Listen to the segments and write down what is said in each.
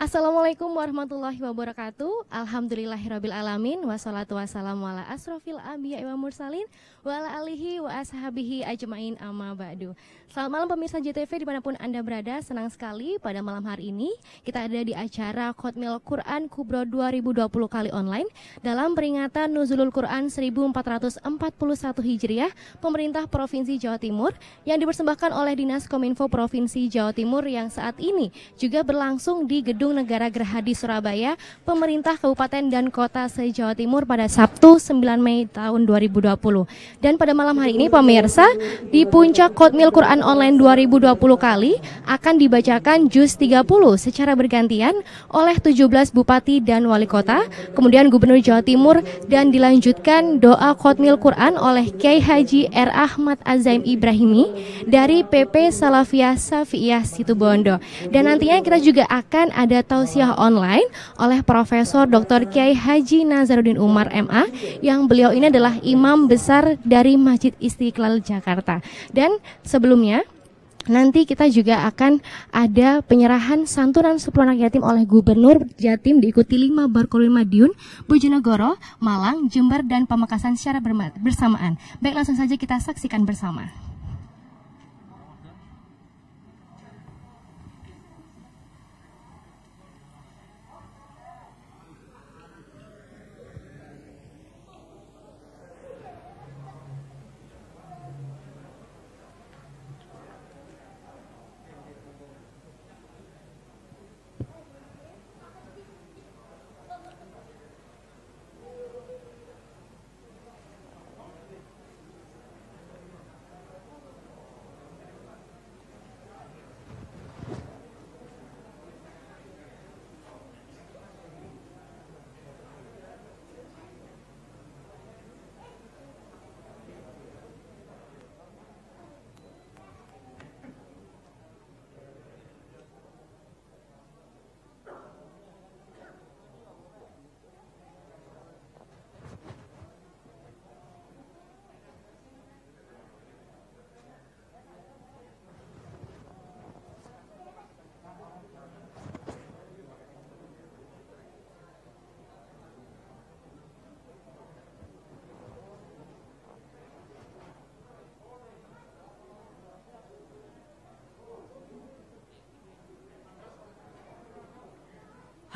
Assalamualaikum warahmatullahi wabarakatuh. Alhamdulillahirabbil alamin wassalatu wassalamu ala asrofil anbiya'i wa mursalin wa ala alihi wa ashabihi ajmain amma ba'du. Selamat malam pemirsa JTV dimanapun Anda berada. Senang sekali pada malam hari ini kita ada di acara Khatmil Quran Kubro 2020 kali online dalam peringatan Nuzulul Quran 1441 Hijriah Pemerintah Provinsi Jawa Timur yang dipersembahkan oleh Dinas Kominfo Provinsi Jawa Timur yang saat ini juga berlangsung di Gedung Negara Gerahadi Surabaya, Pemerintah Kabupaten dan Kota se-Jawa Timur pada Sabtu 9 Mei tahun 2020. Dan pada malam hari ini pemirsa, di puncak Khatmil Quran Online 2020 kali akan dibacakan juz 30 secara bergantian oleh 17 Bupati dan Wali Kota, kemudian Gubernur Jawa Timur, dan dilanjutkan doa Khatmil Quran oleh Kiai Haji R. Ahmad Azaim Ibrahimi dari PP Salafiyah Syafi'iyah Situbondo. Dan nantinya kita juga akan ada tausiah online oleh Profesor Dr. Kiai Haji Nazaruddin Umar MA yang beliau ini adalah imam besar dari Masjid Istiqlal Jakarta. Dan sebelumnya nanti kita juga akan ada penyerahan santunan 10 anak yatim oleh Gubernur Jatim diikuti 5 Barkolil Madiun, Bojonegoro, Malang, Jember, dan Pamekasan secara bersamaan. Baik, langsung saja kita saksikan bersama.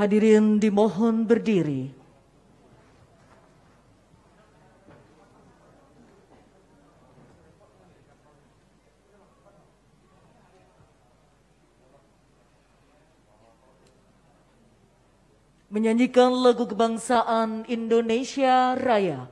Hadirin dimohon berdiri. Menyanyikan lagu kebangsaan Indonesia Raya.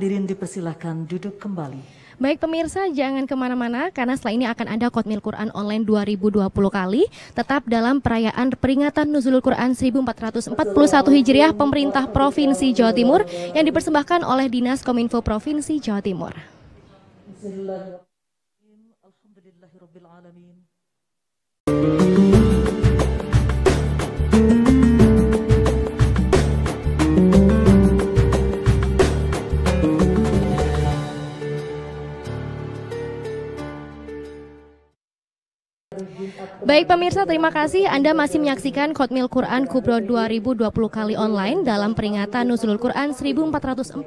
hadirin dipersilahkan duduk kembali. Baik pemirsa, jangan kemana-mana karena setelah ini akan ada Khatmil Quran Online 2020 kali. Tetap dalam perayaan peringatan Nuzulul Quran 1441 Hijriah pemerintah Provinsi Jawa Timur yang dipersembahkan oleh Dinas Kominfo Provinsi Jawa Timur. Bismillahirrahmanirrahim. Alhamdulillahirrabbilalamin. Baik pemirsa, terima kasih Anda masih menyaksikan Khatmil Quran Kubro 2020 kali online dalam peringatan Nuzulul Quran 1441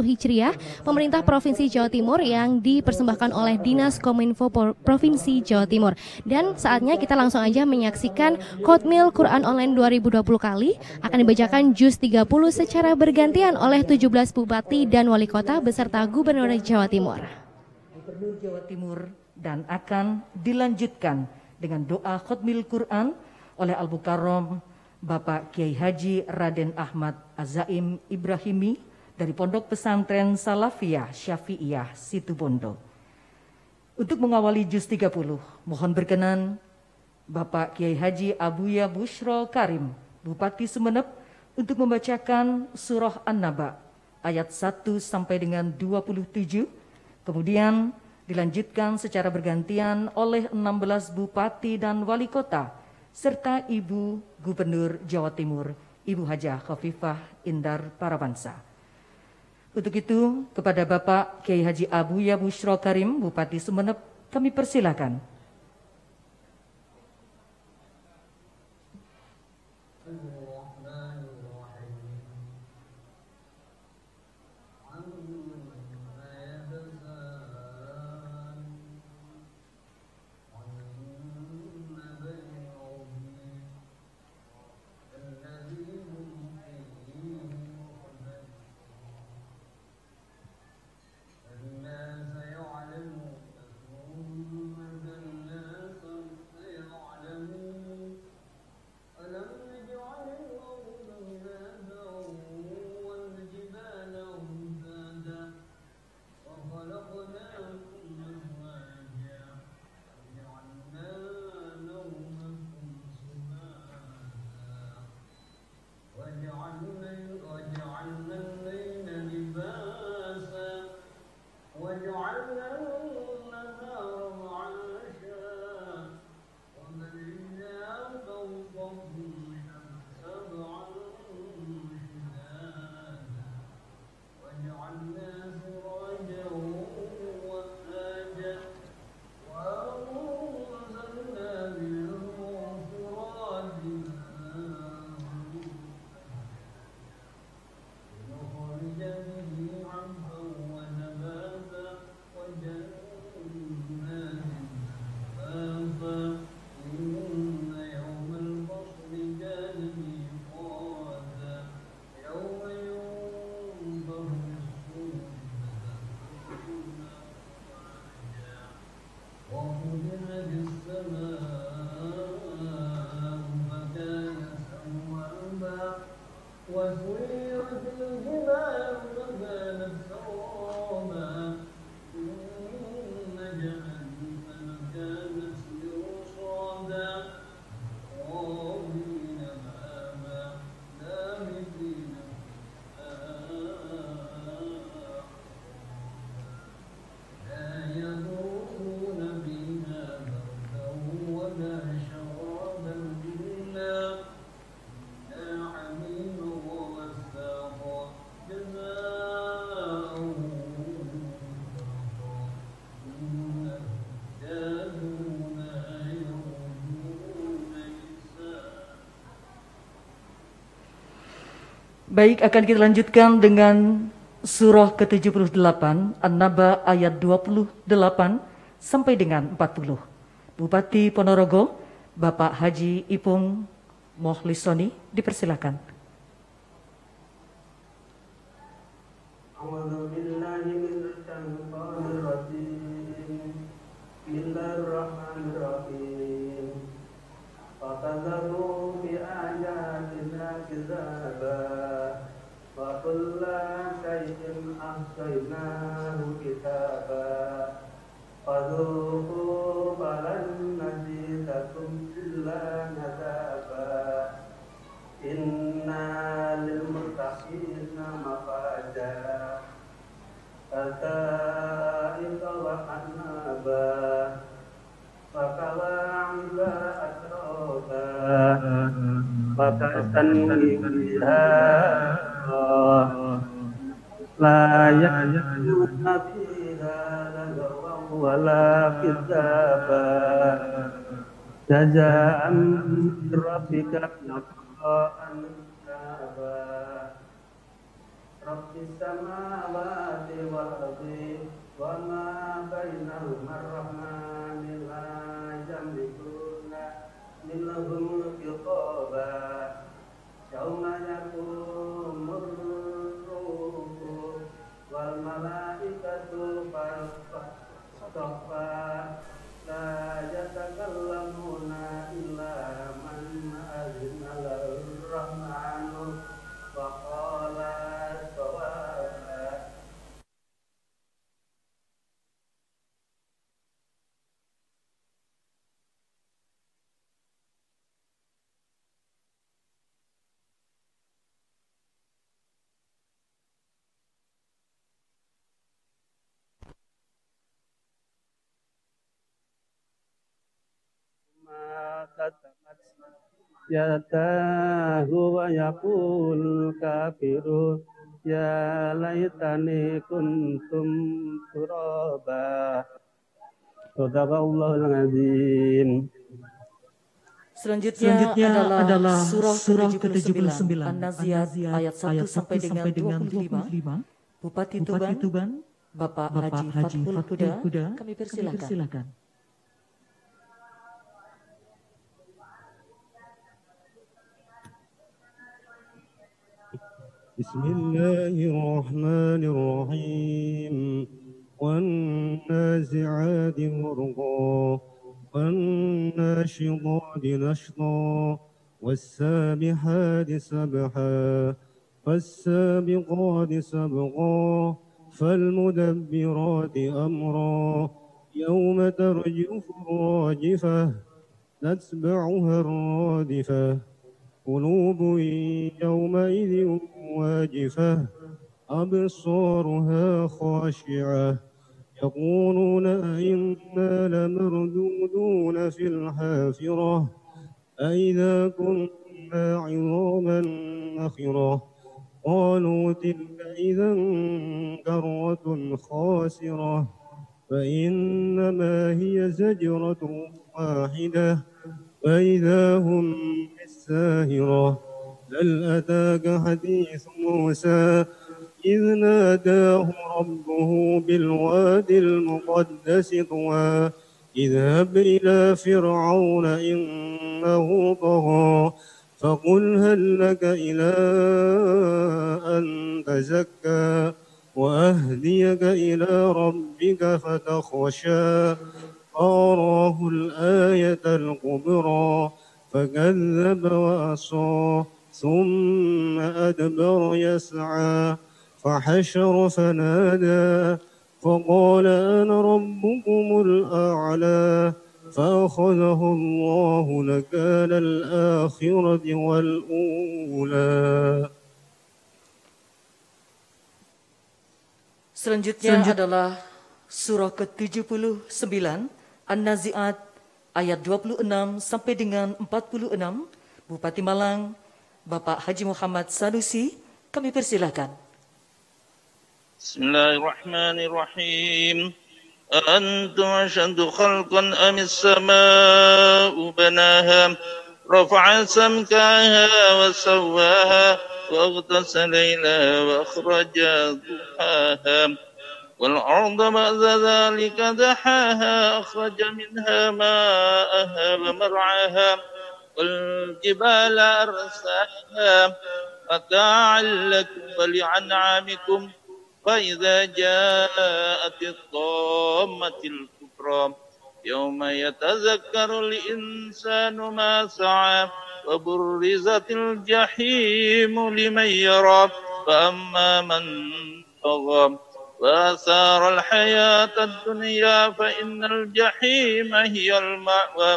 Hijriah pemerintah Provinsi Jawa Timur yang dipersembahkan oleh Dinas Kominfo Provinsi Jawa Timur. Dan saatnya kita langsung aja menyaksikan Khatmil Quran Online 2020 kali akan dibacakan juz 30 secara bergantian oleh 17 bupati dan wali kota beserta Gubernur Jawa Timur. Gubernur Jawa Timur dan akan dilanjutkan dengan doa Khatmil Quran oleh Al-Mukarram Bapak Kiai Haji Raden Ahmad Azaim Ibrahimi dari Pondok Pesantren Salafiyah Syafi'iyah Situbondo. Untuk mengawali juz 30, mohon berkenan Bapak Kiai Haji Abuya Bushro Karim, Bupati Sumeneb, untuk membacakan surah An-Naba ayat 1 sampai dengan 27, kemudian dilanjutkan secara bergantian oleh 16 bupati dan wali kota serta Ibu Gubernur Jawa Timur, Ibu Hajah Khofifah Indar Parawansa. Untuk itu, kepada Bapak Kiai Haji Abuya Bushro Karim, Bupati Sumeneb, kami persilakan. Baik, akan kita lanjutkan dengan surah ke-78 An-Naba ayat 28 sampai dengan 40. Bupati Ponorogo, Bapak Haji Ipung Mohlisoni, dipersilakan. تنويها لا يجدون فيها لغوا ولا كذابا جزاء من ربك عطاء حسابا رب السماوات والأرض وما بينهما الرحمن لا يملكون منهم خطابا يوم يقوم الروح والملائكة صفا لا يتكلمون إلا من أذن له الرحمن وقال صوابا yadahu wa yaqul kafiru ya laitani kuntum turaba. Sadaqallahul azim. Selanjutnya adalah surah ke-79 An-Nazi'at ayat 1 sampai dengan 25. Bupati Tuban, Bapak Haji Fathul Huda, kami persilakan. Bismillahirrahmanirrahim. والنازعات غرقا والناشطات نشطا والسابحات سبحا فالسابقات سبقا فالمدبرات أمرا يوم ترجف الراجفة تتبعها الرادفة قلوب يومئذ واجفة أبصارها خاشعة يقولون أئنا لمردودون في الحافرة أئذا كنا عظاما نخرة قالوا تلك إذا كرة خاسرة فإنما هي زجرة واحدة فإذا هم بالساهرة هل أتاك حديث موسى إذ ناداه ربه بالوادي المقدس طوى اذهب إلى فرعون إنه طغى فقل هل لك إلى أن تزكى وأهديك إلى ربك فتخشى فأراه الآية الكبرى فكذب وعصى ثم أدبر يسعى فحشر فنادى فقال أنا ربكم الأعلى فأخذه الله نكال الآخرة والأولى. Selanjutnya adalah surah ke-79 An-Nazi'at ayat 26 sampai dengan 46. Bupati Malang Bapak Haji Muhammad Sanusi, kami persilahkan. Bismillahirrahmanirrahim. Antum ashaddu khalqan amis samaa'u banaha rafa'a samkaha wa sawwaha wa aghtasa laylaha wa akhraja duhaha wal arda ba'da dhalika dahaha akhraja minha ma'aha wa mar'aha wal jibala arsaha mata'an lakum wa li'an'amikum فإذا جاءت الطامة الكبرى يوم يتذكر الإنسان ما سعى وبرزت الجحيم لمن يرى فأما من طغى وآثار الحياة الدنيا فإن الجحيم هي المأوى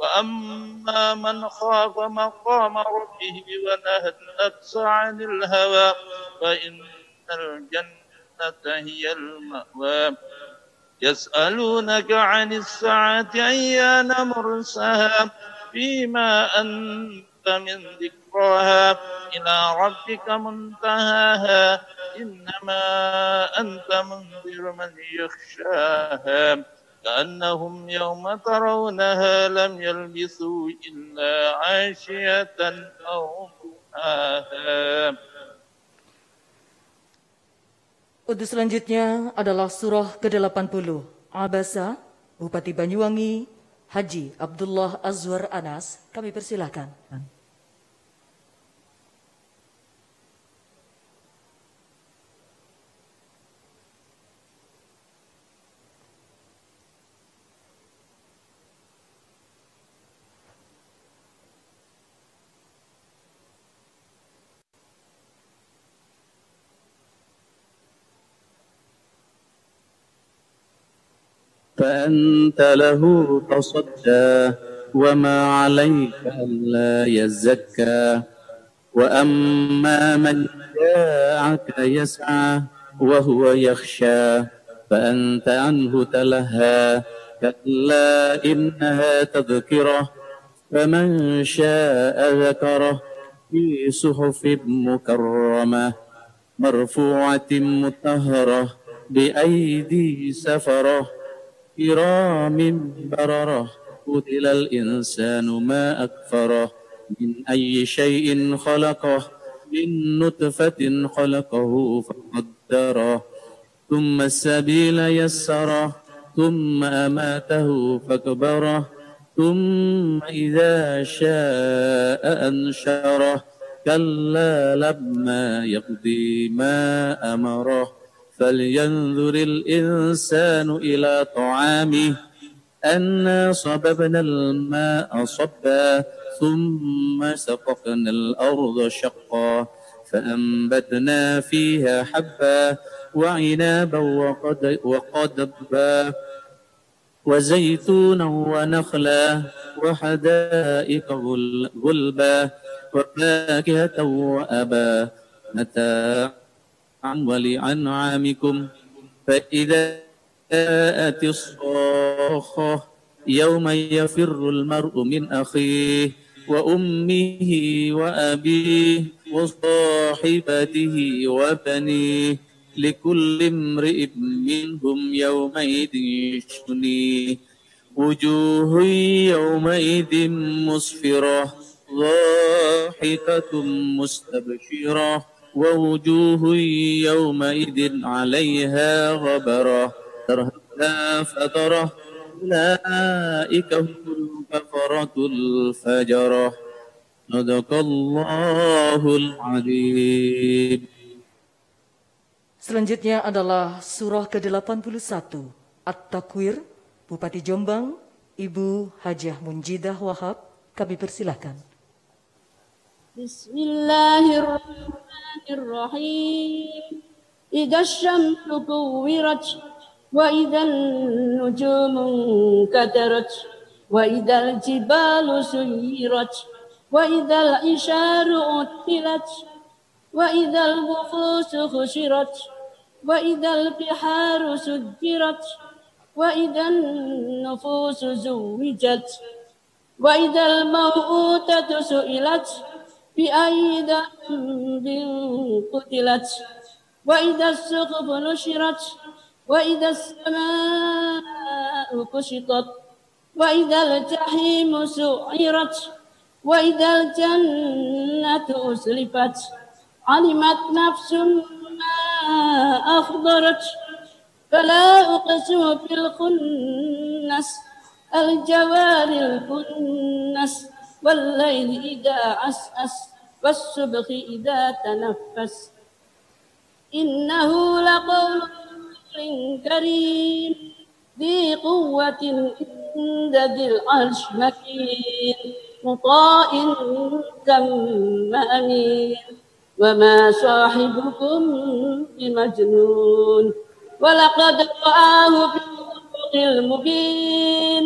وأما من خاف مقام ربه ونهى النفس عن الهوى فإن الجنة هي المأوى يسألونك عن الساعة أيان مرساها فيما أنت من ذكر ذكراها إلى ربك منتهاها إنما أنت منذر من يخشاها كأنهم يوم ترونها لم يلبثوا إلا عاشية أو ضحاها. Untuk selanjutnya adalah surah ke-80, Abasa, Bupati Banyuwangi, Haji Abdullah Azwar Anas. Kami persilahkan. فأنت له تصدى وما عليك ألا يزكى وأما من جاءك يسعى وهو يخشى فأنت عنه تلهى كلا إنها تذكرة فمن شاء ذكره في صحف مكرمة مرفوعة مطهرة بأيدي سفرة كرام بررة قتل الإنسان ما أكفره من أي شيء خلقه من نطفة خلقه فقدره ثم السبيل يسره ثم أماته فأكبره ثم إذا شاء أنشره كلا لما يقضي ما أمره فلينظر الإنسان إلى طعامه أنا صببنا الماء صبا ثم سققنا الأرض شقا فأنبتنا فيها حبا وعنابا وقضبا وزيتونا ونخلا وحدائق غلبا وفاكهة وأبا متاعا ولأنعامكم فإذا جاءت الصاخة يوم يفر المرء من أخيه وأمه وأبيه وصاحبته وبنيه لكل امرئ منهم يومئذ شنيه وجوه يومئذ مسفرة ضاحكة مستبشرة ووجوه يومئذ عليها غبرة ترهقها فترة أولئك هم الكفرة الفجرة صدق الله العظيم. Selanjutnya adalah surah ke-81, At-Takwir, Bupati Jombang, Ibu Hajah Munjidah Wahab. Kami persilahkan. Bismillahirrahmanirrahim. Idza syamsu kuwirat wa idzal nujumu kadarat wa idzal jibalu suyirat wa idzal isharu utilat wa idzal wufusu khushirat wa idzal biharu sujjirat wa idzan nufusu zuwijat wa idzal mau'udatu su'ilat bi ayyi dhanbin qutilat wa idzas suhufu nushirat wa idzas samaa'u kushitat wa idzal jahimu su'irat wa idzal jannatu uslifat alimat nafsum ma akhdarat fala uqsimu bil khunnas al jawaril kunnas wal layli idza as'as was subhi idza tanaffas innahu laqawlun karim dhi quwwatin inda dhil arsh makin muta'in thumma amin وما صاحبكم بمجنون ولقد رآه بالأفق المبين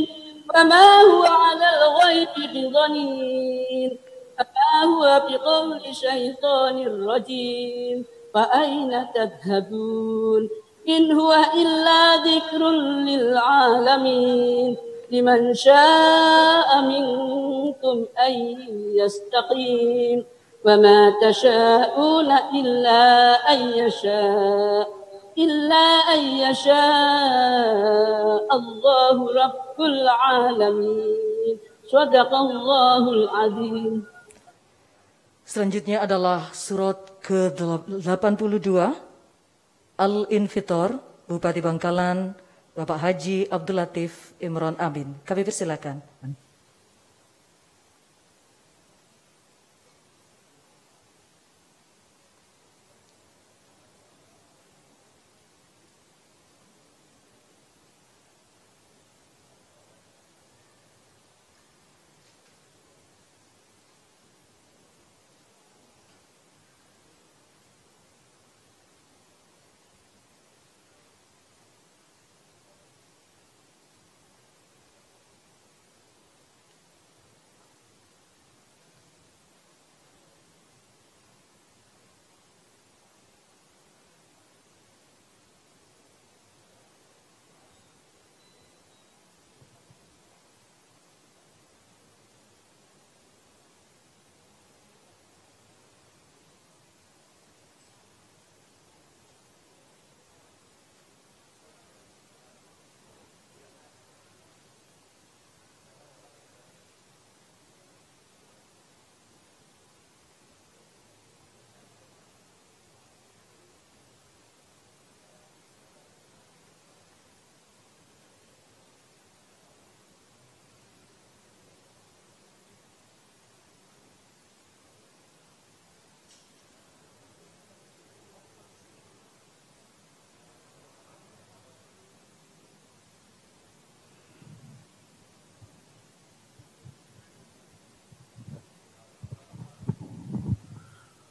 وما هو على الغيب بضنين وما هو بقول شيطان رجيم فأين تذهبون إن هو إلا ذكر للعالمين لمن شاء منكم أن يستقيم وما تشاءون إلا أن يشاء الله رب العالمين. صدق الله العظيم. Selanjutnya adalah surat ke-82 Al-Infitor, Bupati Bangkalan, Bapak Haji Abdul Latif Imron Amin. Kami persilakan.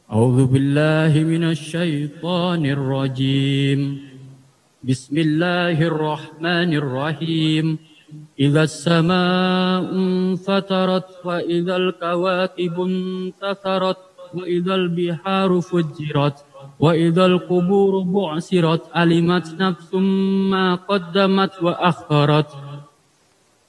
أعوذ بالله من الشيطان الرجيم. بسم الله الرحمن الرحيم. إذا السماء انفطرت وإذا الكواكب انتثرت وإذا البحار فجرت وإذا القبور بعثرت علمت نفس ما قدمت وأخرت.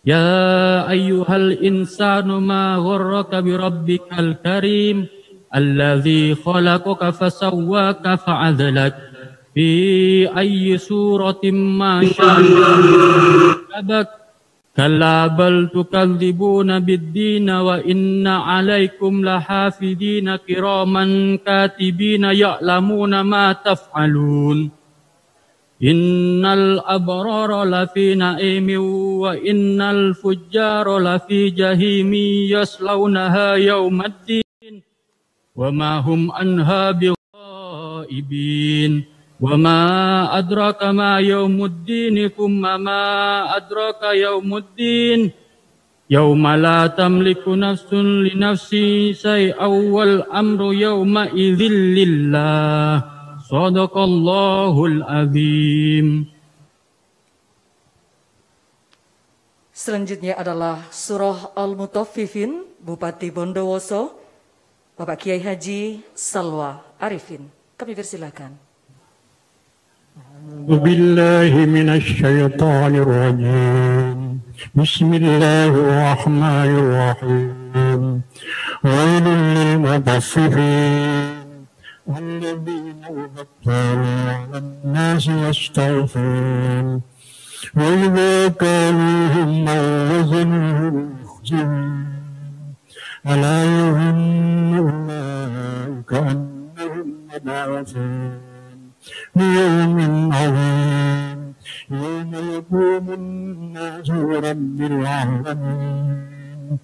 يا أيها الإنسان ما غرك بربك الكريم الذي خلقك فسواك فعدلك في أي سورة ما شاء ركبك. كلا بل تكذبون بالدين وإن عليكم لحافظين كراما كاتبين يعلمون ما تفعلون. إن الأبرار لفي نعيم وإن الفجار لفي جحيم يصلونها يوم الدين وما هم عنها بغائبين. وما أدراك ما يوم الدين ثم ما أدراك يوم الدين يوم لا تملك نفس لنفس شيئا والأمر يومئذ لله. صدق الله العظيم. Selanjutnya adalah surah Al-Mutaffifin, Bupati Bondowoso, Bapak Kiai Haji Salwa Arifin. Kami persilakan. أعوذ بالله من الشيطان الرجيم. بسم الله الرحمن الرحيم. ويل للمطففين الذين إذا اكتالوا على الناس يستوفون وإذا كالوهم أو وزنوهم يخسرون. ألا يظن أولئك أنهم مبعوثون ليوم عظيم يوم يقوم الناس لرب العالمين.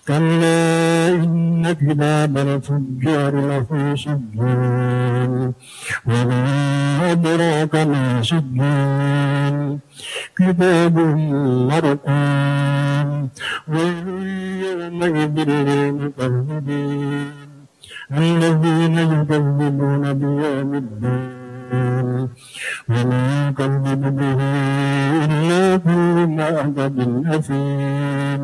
كلا إن كتاب الفجار لفي سجين وما أدراك ما سجين كتاب مرقوم ويل يومئذ للمكذبين الذين يكذبون بيوم الدين وما يكذب به إلا كل معتد أثيم.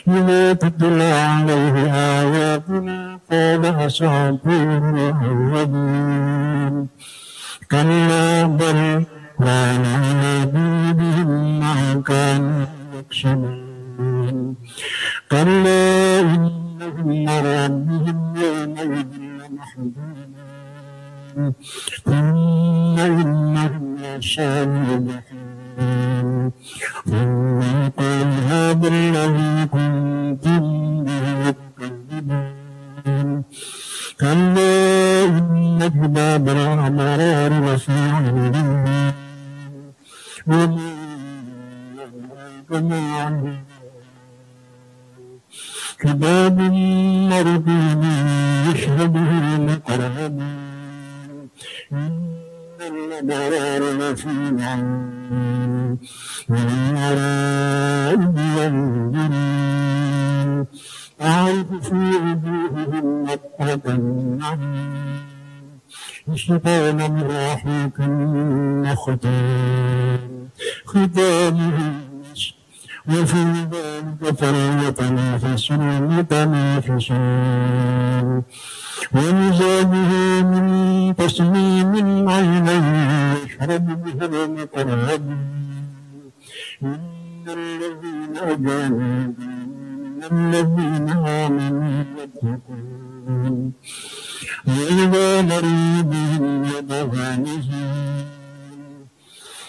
إذا تتلى عليه آياتنا قال أساطير الأولين. كلا بل ران على قلوبهم ما كانوا يكسبون. كلا إنهم لربهم يومئذ يحبون ثم إنهم يشاءون الجحيم ثم يقول هذا الذي كنتم به تكذبون كلا إن كتاب الأبرار لفي عليين وما أدراك كتاب مرقوم يشهده المقربون إن الأبرار لفي نعيم والمرائب ينظرون تعرف في وجوههم نضرة النعيم يسقون من رحيق مختوم ختامه مسك وفي ذلك فليتنافس المتنافسون ومزاجه من تسليم عينا يشرب به المقربون إن الذين أجابوا الذين آمنوا يتقون وإذا مروا بهم يتغامزون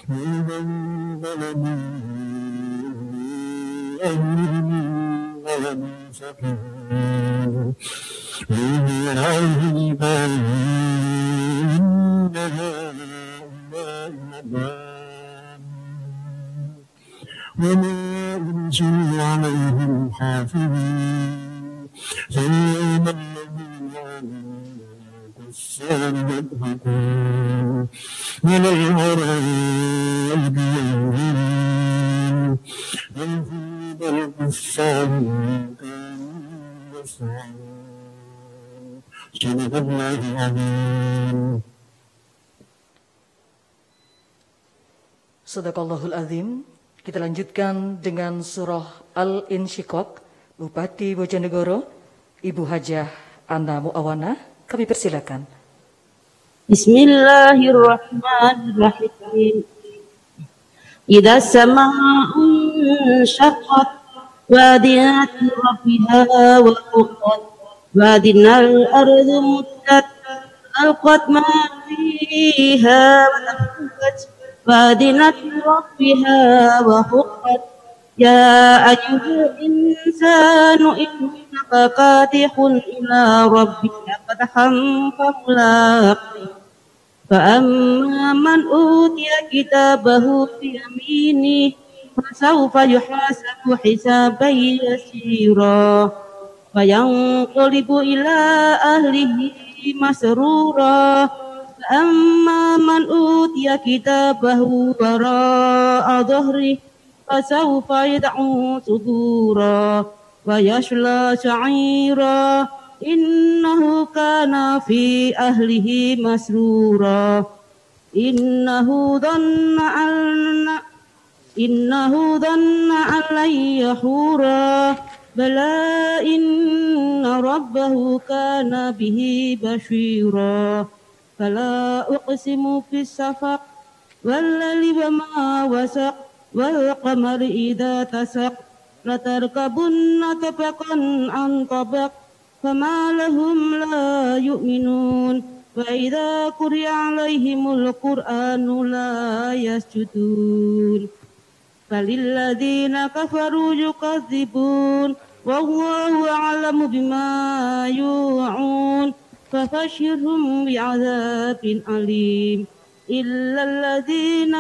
وإذا انقلبوا أهلهم انقلبوا فكهين وإذا عليهم قالوا إن هؤلاء لضالون وما أرسلوا عليهم حافظين فاليوم الذين آمنوا كفار يضحكون من الغرائب ينظرون ويفيد الكفار ما كانوا يفعلون صدق الله العظيم. Sadaqallahul Azim. Kita lanjutkan dengan surah Al-Insyiqaq. Bupati Bojonegoro, Ibu Hajah Ana Muawana, kami persilakan. Bismillahirrahmanirrahim. Idza samaa'u syaqqat wa adinat rabbiha wa huqqat wa adinal ardu muddat alqat ma fiha wa tafakkat wa adinat rabbiha wa huqqat ya ayyuhal insanu innaka kadihun ila rabbika kadhan famulaqih fa amma man utiya kitabahu bi yaminihi fasawfa yuhasabu hisaban yasira wa yanqalibu ila ahlihi masrura fa amma man utiya kitabahu wara'a dhahrihi fasawfa yad'u subura wa yasla sa'ira innahu kana fi ahlihi masrura innahu dhanna an lan yahura bala inna rabbahu kana bihi bashira fala uqsimu bis safaq wal layli wa ma wasaq wal qamari idza tasaq latarkabunna tabaqan an tabaq fama lahum la yu'minun wa idza quri'a 'alaihimul qur'anu la yasjudun falil ladzina kafaru yukadzibun wallahu a'lamu bima yu'un fabashshirhum bi'adzabin alim إلا الذين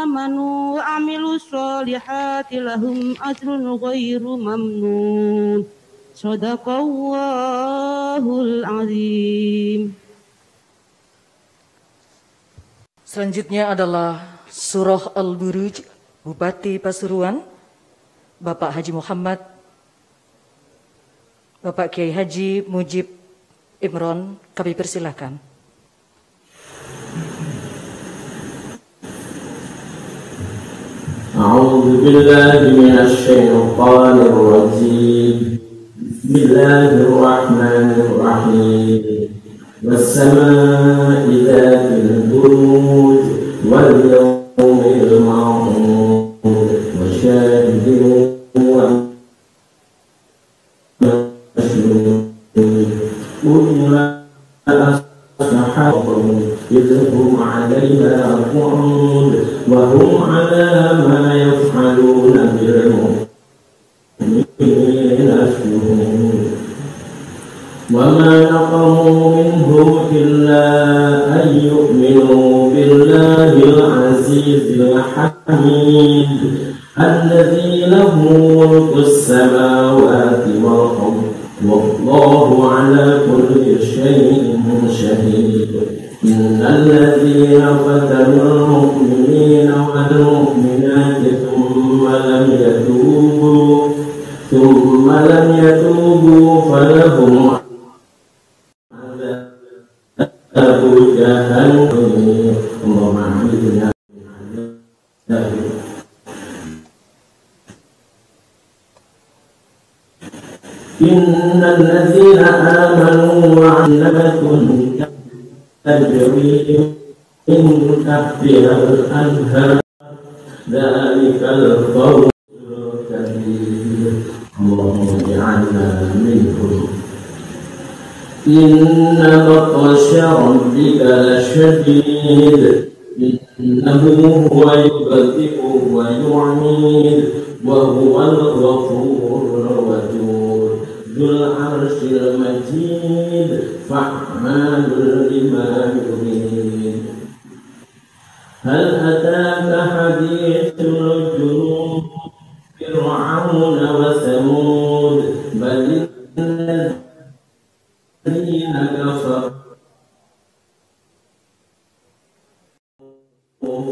آمنوا وعملوا الصالحات لهم أجر غير ممنون صدق الله العظيم. Selanjutnya adalah surah Al-Buruj, Bupati Pasuruan, Bapak Haji Muhammad, Bapak Kiai Haji Mujib Imron, kami persilakan. أعوذ بالله من الشيطان الرجيم بسم الله الرحمن الرحيم والسماء ذات البروج واليوم الموعود وشاهد ومشهود أصحابهم إذ هم عليها قعود وهم على ما يفعلون بالمؤمنين شهود وما نقموا منهم إلا أن يؤمنوا بالله العزيز الحميد الذي له ملك السماوات والأرض والله على كل شيء شهيد إن الذين فتنوا المؤمنين والمؤمنات ثم لم يتوبوا فلهم عذاب جهنم اللهم أعذنا إن الذين آمنوا وعلمتهم تجري من تحتها الأنهار ذلك الفوز الكبير اللهم اجعلنا منهم إن بطش ربك لشديد إنه هو يبدئ ويعيد وهو الغفور الودود ذو العرش المجيد فعال لما يريد هل أتاك حديث الجنود فرعون وثمود بل الذين كفروا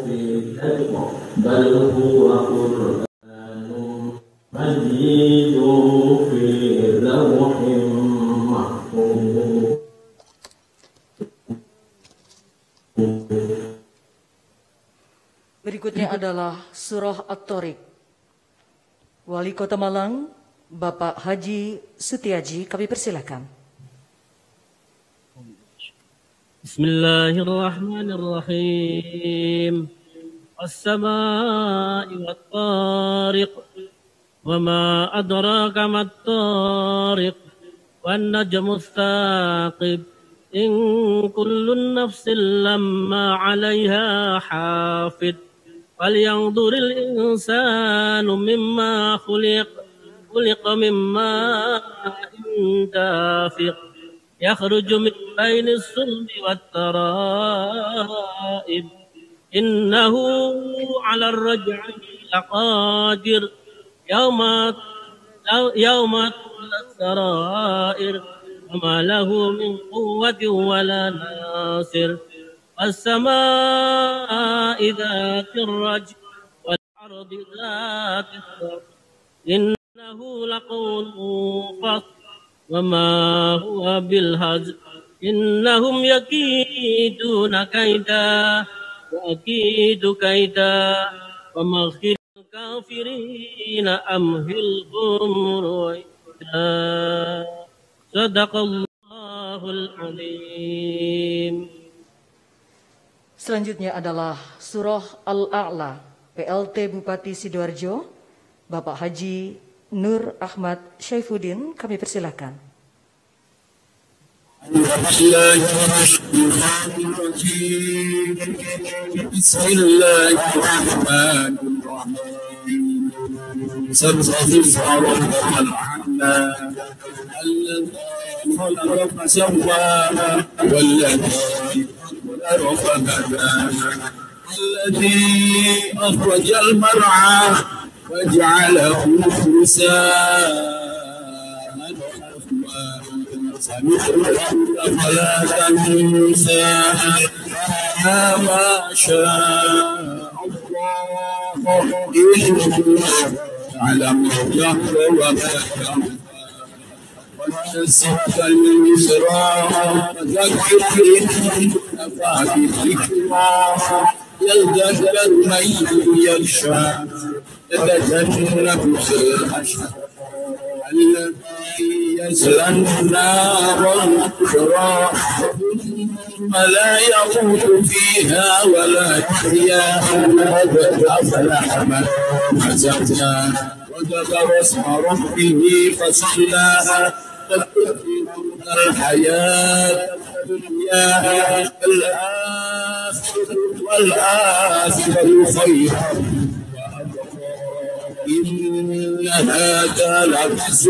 في الحق بل هو قرآن مجيد في لوح محفوظ. Berikutnya adalah Surah At-Tariq. Wali Kota Malang, Bapak Haji Sutiaji, kami persilakan. Bismillahirrahmanirrahim. As-samaa'i wat-tariq. Wa ma adraka mat-tariq. Wan-najmu ats-tsaqib. In kullun nafsin lamma 'alaiha hafid. فلينظر الإنسان مما خلق من ماء دافق يخرج من بين الصلب والترائب إنه على الرجع لقادر يوم تبلى السرائر وما له من قوة ولا ناصر السماء ذات الرجع والأرض ذات الصرع إنه لقول فصل وما هو بالهزل إنهم يكيدون كيدا وأكيد كيدا ومغفر الكافرين أمهلهم رويدا صدق الله العظيم. Selanjutnya adalah Surah Al-A'la, PLT Bupati Sidoarjo, Bapak Haji Nur Ahmad Syaifuddin, kami persilakan. الذي أخرج المرعى وجعله فرسان فلا تنسى ما شاء الله على الجهر وما ونسأل اليسرى وذكر نفعت الذكرى يذكر من يخشى يتجنب الأشقى الذي يصلى النار الكبرى ثم لا يموت فيها ولا يحيا قد أفلح من زكى وذكر اسم ربه فصلى تؤثرون الحياة الدنيا والآخرة خير إن هذا لفي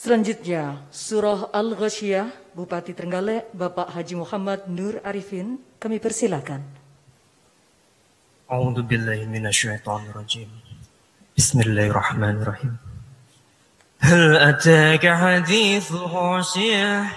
Selanjutnya, Surah Al-Ghasyiyah, Bupati Trenggalek, Bapak Haji Muhammad Nur Arifin, kami persilakan. A'udzu billahi minasyaitonir rajim. Bismillahirrahmanirrahim. Hal ataka hadithu ghashiyah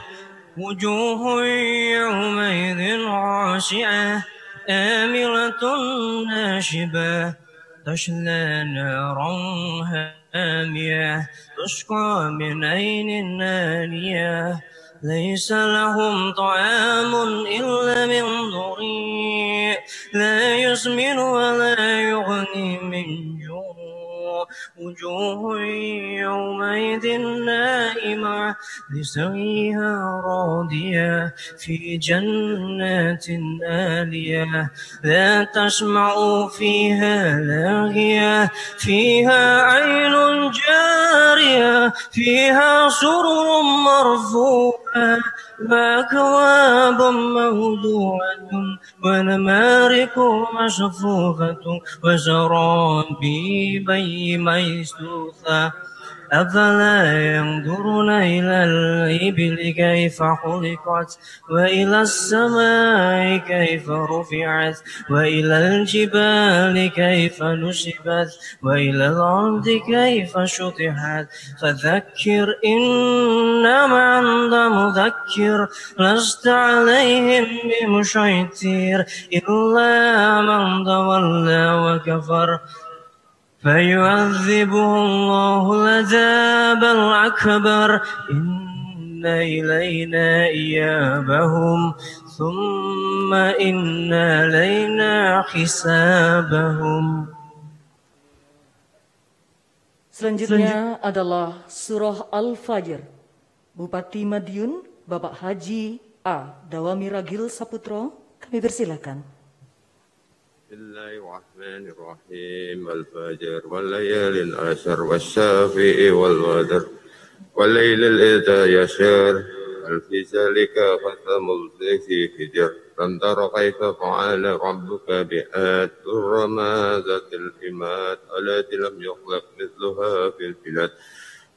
wujuhun yawmaidhin 'ashiyah amilatun nashibah tasla naran hamiyah تسقى من عين آنية ليس لهم طعام إلا من ضريع لا يسمن ولا يغني من جوع وجوه يومئذ نائمة لسعيها راضية في جنات آلية لا تسمع فيها لاغية فيها عين جارية فيها سرر مرفوعة وأكواب موضوعة ونمارق مصفوفة وزرابي مبثوثة أفلا ينظرون إلى الإبل كيف خلقت وإلى السماء كيف رفعت وإلى الجبال كيف نصبت وإلى الأرض كيف شطحت فذكر إنما أنت مذكر لست عليهم بمسيطر إلا من تولى وكفر فيعذبه الله العذاب الأكبر إن إلينا إيابهم ثم إن علينا حسابهم. Selanjutnya adalah Surah Al-Fajr, Bupati Madiun, Bapak Haji A. Dawami Ragil Saputro, kami persilakan. بسم الله الرحمن الرحيم الفجر والليل العشر والشافع والوتر والليل إذا يسر هل في ذلك قسم ذي حجر لم تر كيف فعل ربك بآد إرم ذات العماد التي لم يخلق مثلها في البلاد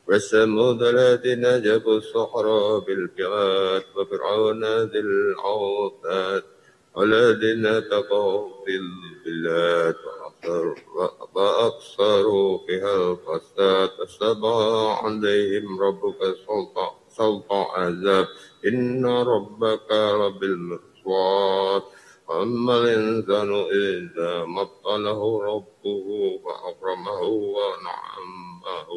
والثمود الذين جابوا الصحراء بالبغاد وفرعون ذي الأوتاد الذين تقوا في البلاد وأبصروا فيها الفساد فاستبى عليهم ربك سلط عذاب إن ربك لبالمرصاد أما الإنسان إذا ما ابتلاه ربه فأكرمه ونعمه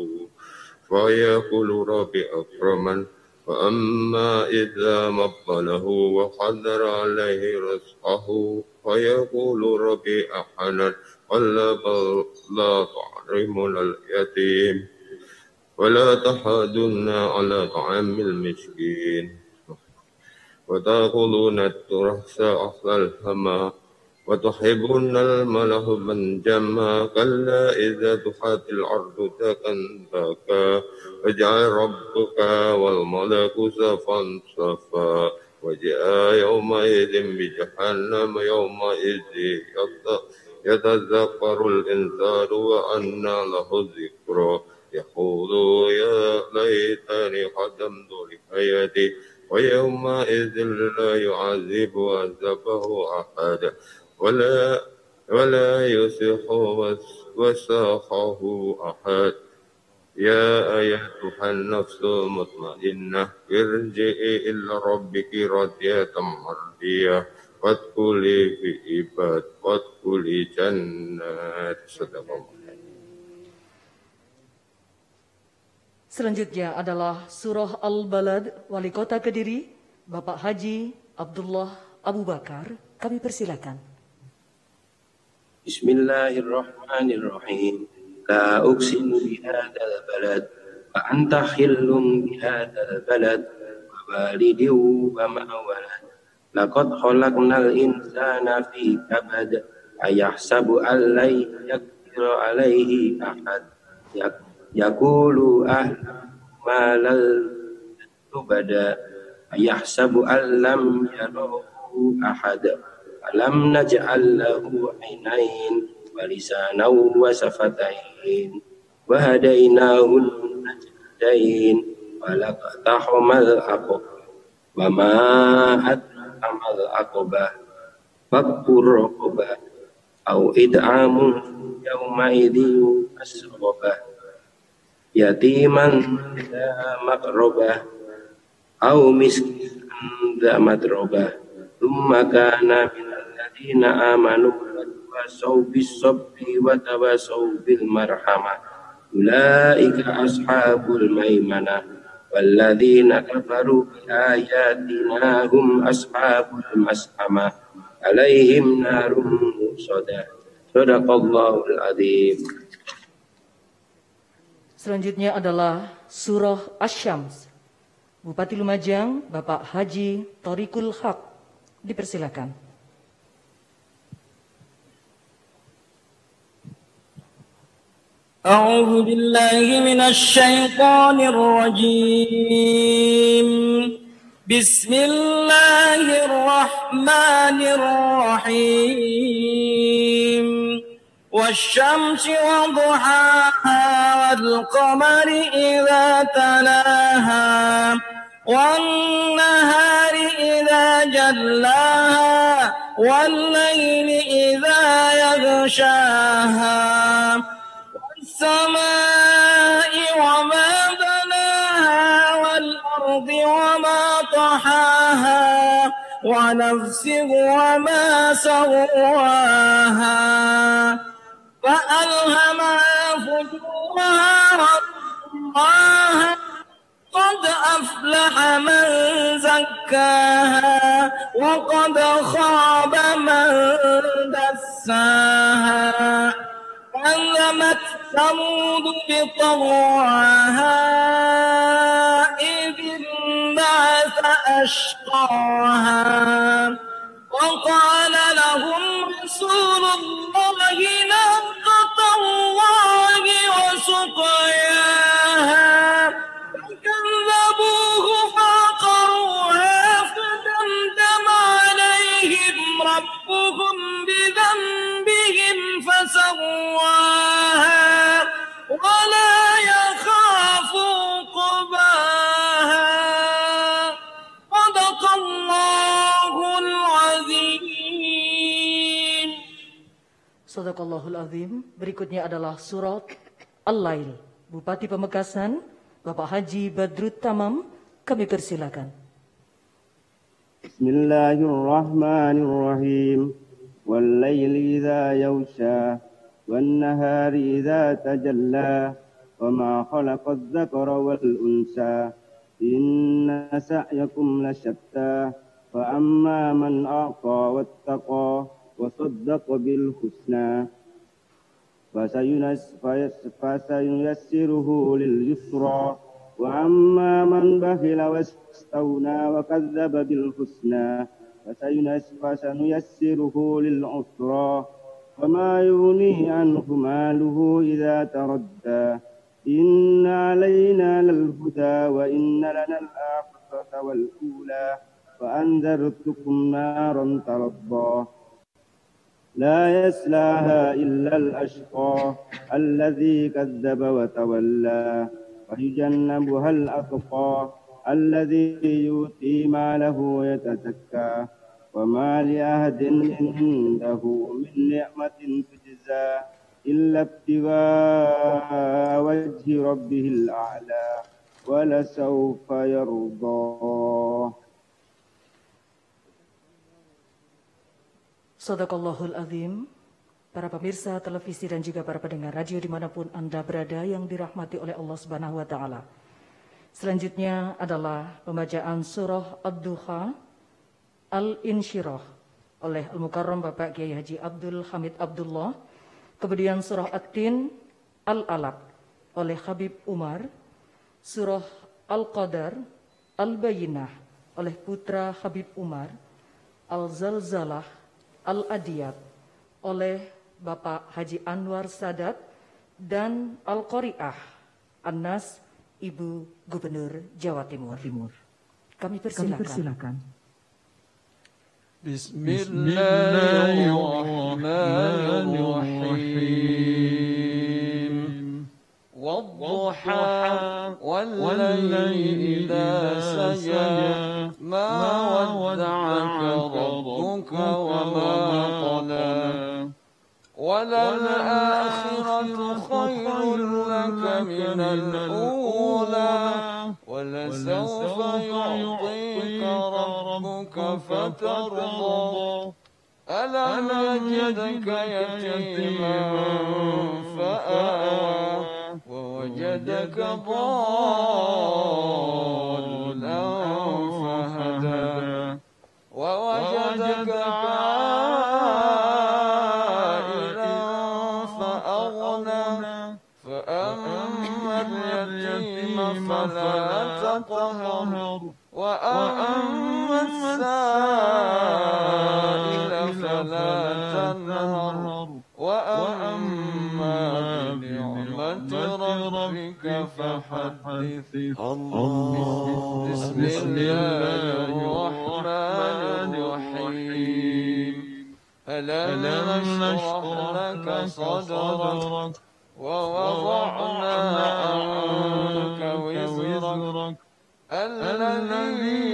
فيقول ربي أكرمن وأما إذا ما ابتلاه وقدر عليه رزقه فيقول ربي أحنن قل بل لا تعرمون اليتيم ولا تحاضون على طعام المسكين وتأكلون التراث أكلا لما وتحبون المال حبا جما كلا إذا دخلت الأرض دكا دكا وجعل ربك والملك صفا صفا وجاء يومئذ بجهنم يومئذ يتذكر الإنسان وأنى له الذكرى يقول يا ليتني قدمت لحياتي ويومئذ لا يعذب عذابه أحد ولا يصح وثاقه أحد يا أيتها النفس المطمئنة ارجعي إلى ربك راضية مرضية وادخلي في عباد وادخلي جنات. صدق الله. Selanjutnya adalah Surah Al-Balad, Wali Kota Kediri, Bapak Haji Abdullah Abu Bakar, kami persilakan. Bismillahirrahmanirrahim. La uqsimu bihadzal balad wa anta khillum bihadzal balad wa walidin wa ma walad laqad khalaqnal insana fi kabad ayahsabu an la yaqdiru alaihi ahad yaqulu malal lubada ayahsabu an lam yarahu ahad alam naj'al lahu 'ainain wa lisanan wa shafatain wa hadainahu najdain wa laqatahumal aqab wa ma amal aqabah fakkur raqabah au id'amun yawma idin asrabah yatiman dha maqrabah au miskinan dha matrabah thumma kana minal ladina amanu wa tawasaw bis sabri wa tawasaw bil marhamah ulaika ashabul maimanah walladzina kafaru bi ayatina hum ashabul mas'amah alaihim narum musadah. Shadaqallahul adzim. Selanjutnya adalah Surah Asy-Syams. Bupati Lumajang, Bapak Haji Thoriqul Haq, dipersilakan. أعوذ بالله من الشيطان الرجيم بسم الله الرحمن الرحيم والشمس وضحاها والقمر إذا تلاها والنهار إذا جلاها والليل إذا يغشاها السماء وما بناها والأرض وما طحاها ونفس وما سواها فألهمها فجورها وتقواها قد أفلح من زكاها وقد خاب من دساها كذبت ثمود بطغواها إذ انبعث أشقاها وقال لهم رسول الله ناقة الله وسقياها فكذبوه فعقروها فدمدم عليهم ربهم بذنبهم فسواها ولا يخاف عقباها صدق الله العظيم. Shadaqallahul Azim. Berikutnya adalah Surat Al-Lail. Bupati Pamekasan, Bapak Haji Badrut Tamam, kami persilakan. Bismillahirrahmanirrahim. والليل إذا يغشى والنهار إذا تجلى وما خلق الذكر والأنثى إن سعيكم لشتى فأما من أعطى واتقى وصدق بالحسنى فسييسره لليسرى وأما من بخل واستغنى وكذب بالحسنى فسنيسره للعسرى وما يغني عنه ماله إذا تردى إن علينا للهدى وإن لنا الآخرة والأولى فأنذرتكم نارا تلظى لا يصلاها إلا الأشقى الذي كذب وتولى ويجنبها الأتقى الذي يؤتي ماله يتزكى وما لأحد عنده من نعمة تجزى إلا ابتغاء وجه ربه الأعلى ولسوف يرضى. Shadaqallahul Azim. Para pemirsa televisi dan juga para pendengar radio dimanapun Anda berada yang dirahmati oleh Allah Subhanahu wa Ta'ala. Selanjutnya adalah pembacaan surah Ad-Duha Al-Insyirah oleh Al-Mukarram Bapak Kiai Haji Abdul Hamid Abdullah. Kemudian surah At-Tin Al-Alaq oleh Habib Umar. Surah Al-Qadar Al-Bayyinah oleh putra Habib Umar. Al-Zalzalah Al-Adiyat oleh Bapak Haji Anwar Sadat dan Al-Qari'ah An-Nas Ibu Gubernur Jawa Timur. Kami persilakan. Bismillahirrahmanirrahim. Wadduha wal-layli idza saja ma wadda'aka rabbuka wa ma qala وللآخرة خير لك من الأولى ولسوف يعطيك ربك فترضى ألم يجدك يتيما فآوى ووجدك ضالا فهدى ووجدك فلا تقهر وأما السائل فلا تنهر وأما بنعمة ربك فحدث بسم الله الرحمن الرحيم ألم نشرح لك صدرك ووضعنا عنك وزرك الذي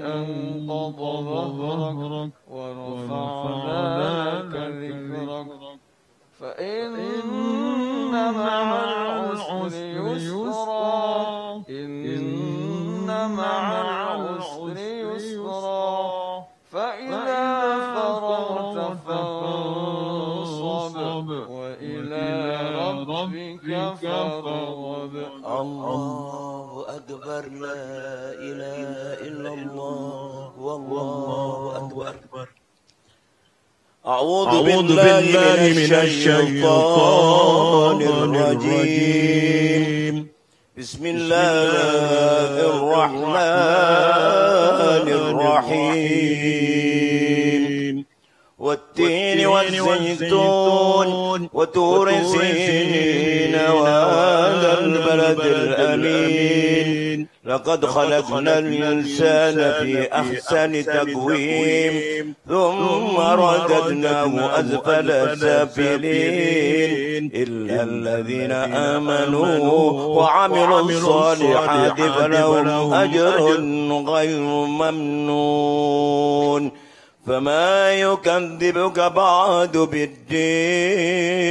أنقض ظهرك ورفعنا لك ذكرك فإن مع العسر يسرا إن مع العسر يسرا فإذا فرغت فانصب وإلى ربك فارغب الله أكبر لا إله إلا الله والله أكبر أعوذ بالله من الشيطان الرجيم بسم الله الرحمن الرحيم والتين والزيتون وطور سينين وهذا البلد الأمين لقد خلقنا الإنسان في أحسن تقويم ثم رددناه أسفل سافلين إلا الذين آمنوا وعملوا الصالحات فلهم أجر غير ممنون فما يكذبك بعد بالدين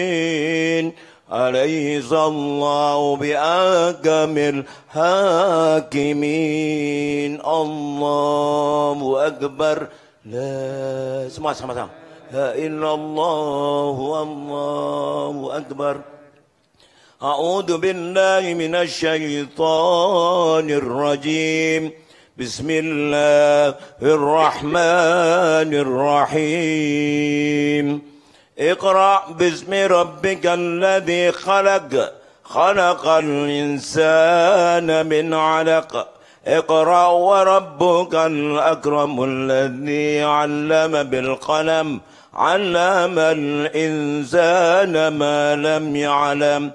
أليس الله بأحكم الحاكمين الله أكبر لا اسمع لا إلا الله والله أكبر أعوذ بالله من الشيطان الرجيم بسم الله الرحمن الرحيم اقرأ باسم ربك الذي خلق الإنسان من علق اقرأ وربك الأكرم الذي علم بالقلم علم الإنسان ما لم يعلم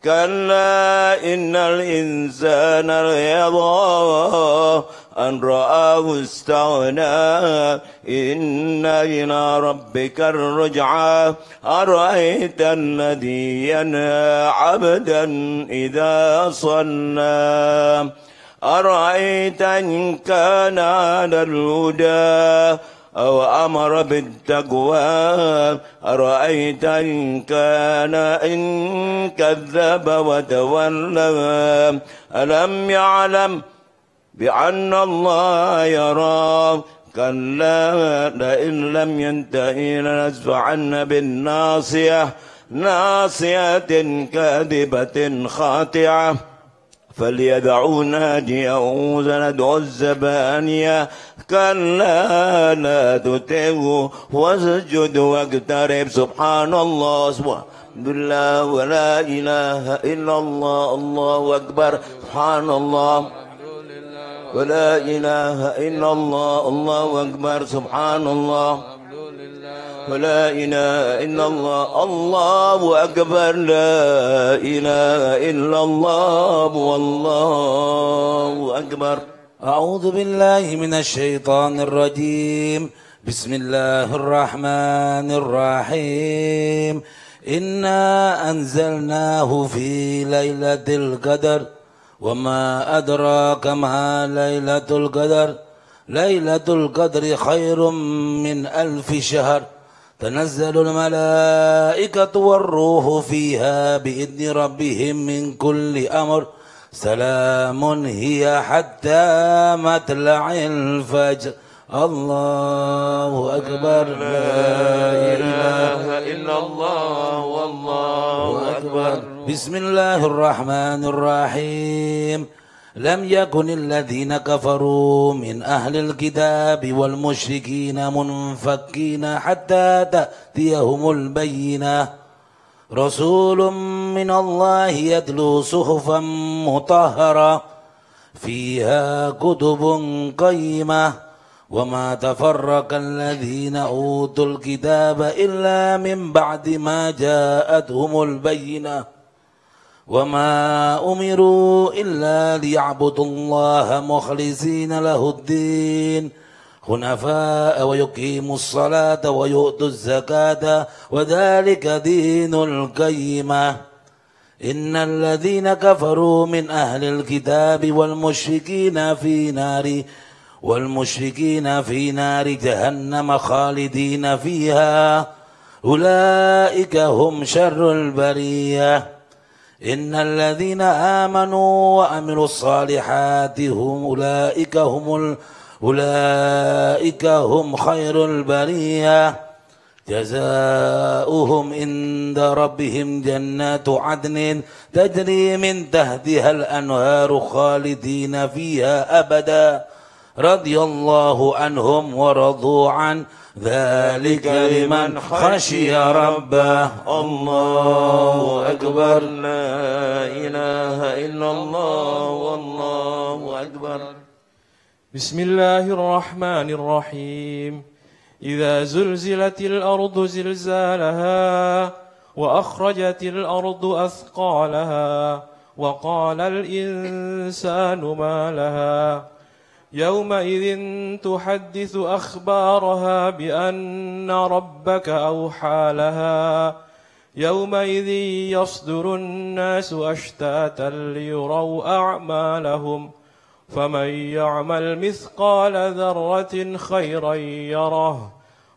كلا إن الإنسان ليطغى أن رآه استغنى إن إلى ربك الرجعى أرأيت الذي ينهى عبدا إذا صلى أرأيت إن كان على الهدى أو أمر بالتقوى أرأيت إن كذب وتولى ألم يعلم بأن الله يرى كلا لئن لم ينتهي لنسفعن بالناصية ناصية كاذبة خاطعة فليدعوا ناديه سندعو الزبانية كلا لا تطعه واسجد واقترب سبحان الله سبحان الله ولا إله إلا الله الله أكبر سبحان الله ولا إله إلا الله الله أكبر سبحان الله ولا إله إلا الله الله أكبر لا إله إلا الله والله أكبر. أعوذ بالله من الشيطان الرجيم. بسم الله الرحمن الرحيم. إنا أنزلناه في ليلة القدر وما أدراك ما ليلة القدر. ليلة القدر خير من 1000 شهر. تنزل الملائكة والروح فيها بإذن ربهم من كل أمر. سلام هي حتى مطلع الفجر. الله أكبر لا إله إلا الله والله أكبر. بسم الله الرحمن الرحيم. لم يكن الذين كفروا من أهل الكتاب والمشركين منفكين حتى تأتيهم البينة. رسول من الله يتلو صحفا مطهرة فيها كتب قيمة. وما تفرق الذين أوتوا الكتاب إلا من بعد ما جاءتهم البينة. وما أمروا إلا ليعبدوا الله مخلصين له الدين حنفاء ويقيموا الصلاة ويؤتوا الزكاة وذلك دين القيمة. إن الذين كفروا من أهل الكتاب والمشركين في نار جهنم خالدين فيها أولئك هم شر البرية. إن الذين آمنوا وعملوا الصالحات أولئك هم خير البرية. جزاؤهم عند ربهم جنات عدن تجري من تحتها الأنهار خالدين فيها أبدا رضي الله عنهم ورضوا عنه ذلك لمن خشي ربه. الله أكبر لا إله إلا الله والله أكبر. بسم الله الرحمن الرحيم. إذا زلزلت الأرض زلزالها وأخرجت الأرض أثقالها وقال الإنسان ما لها يومئذ تحدث أخبارها بأن ربك أوحى لها. يومئذ يصدر الناس أشتاتا ليروا أعمالهم فمن يعمل مثقال ذرة خيرا يره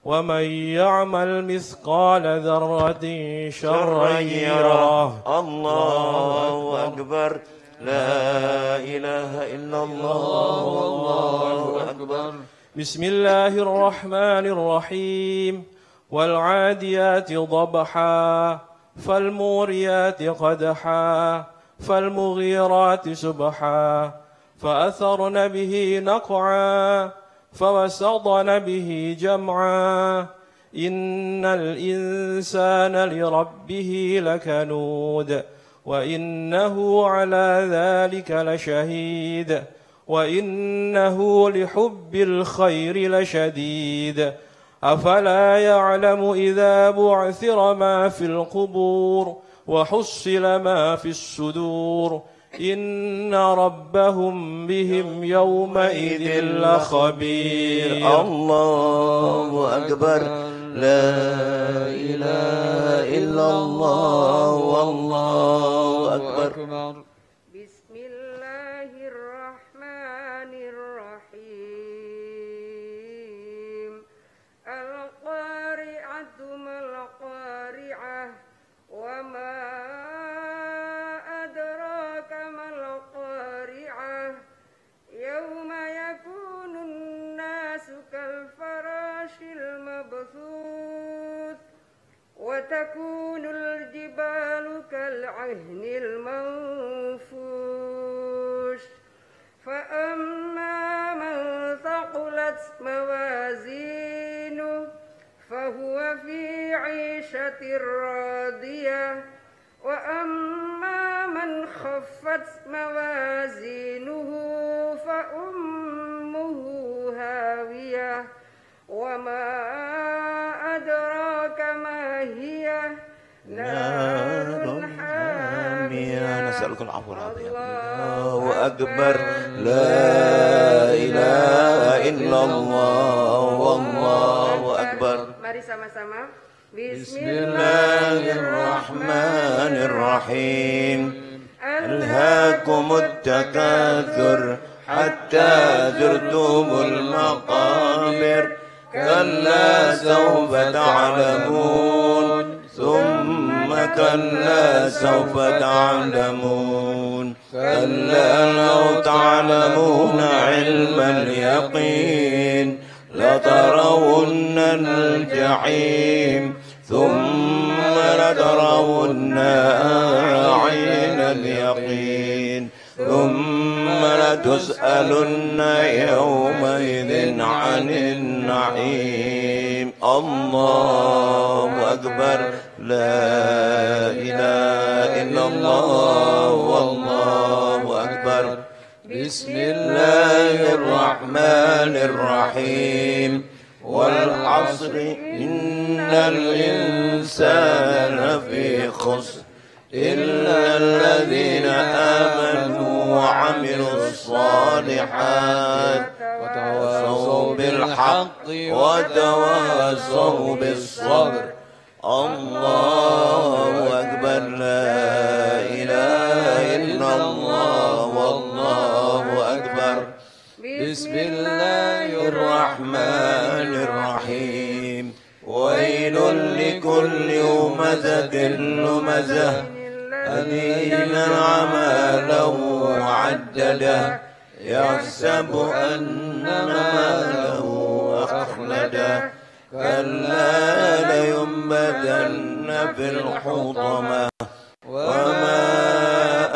ومن يعمل مثقال ذرة شرا يره. الله أكبر لا إله إلا الله والله أكبر. بسم الله الرحمن الرحيم. والعاديات ضبحا فالموريات قدحا فالمغيرات سبحا فأثرن به نقعا فوسطن به جمعا. إن الإنسان لربه لكنود وإنه على ذلك لشهيد وإنه لحب الخير لشديد. أفلا يعلم إذا بعثر ما في القبور وحصل ما في الصدور إن ربهم بهم يومئذ لخبير. الله أكبر لا إله إلا الله والله أكبر. بسم الله الرحمن الرحيم. القارعة ما القارعة وما أدراك ما القارعة يوم يكون الناس كالفراش المبثوث وتكون الجبال كالعهن المنفوش. فأما من ثقلت موازينه فهو في عيشة راضية وأما من خفت موازينه فأمه هاوية وما أدراك ما هي نار حامية. نسألك العفو والعافية. الله أكبر. لا إله إلا الله والله أكبر. Mari sama-sama. Bismillahirrahmanirrahim. ألهاكم التكاثر حتى زرتم المقابر كلا سوف تعلمون ثم كلا سوف تعلمون كلا لو تعلمون علم اليقين لترون الجحيم ثم لترونها عين اليقين ثم لتسألن يومئذ عن النعيم. الله أكبر. لا إله إلا الله والله أكبر. بسم الله الرحمن الرحيم. والعصر إن الإنسان في خسر إلا الذين آمنوا وعملوا الصالحات وتواصوا بالحق وتواصوا بالصبر. الله أكبر. لا إله إلا الله والله أكبر. بسم الله الرحمن الرحيم. ويل لكل همزة لمزة الذي جمع ماله وعدده يحسب أن ماله أخلده كلا لينبذن في الحطمة وما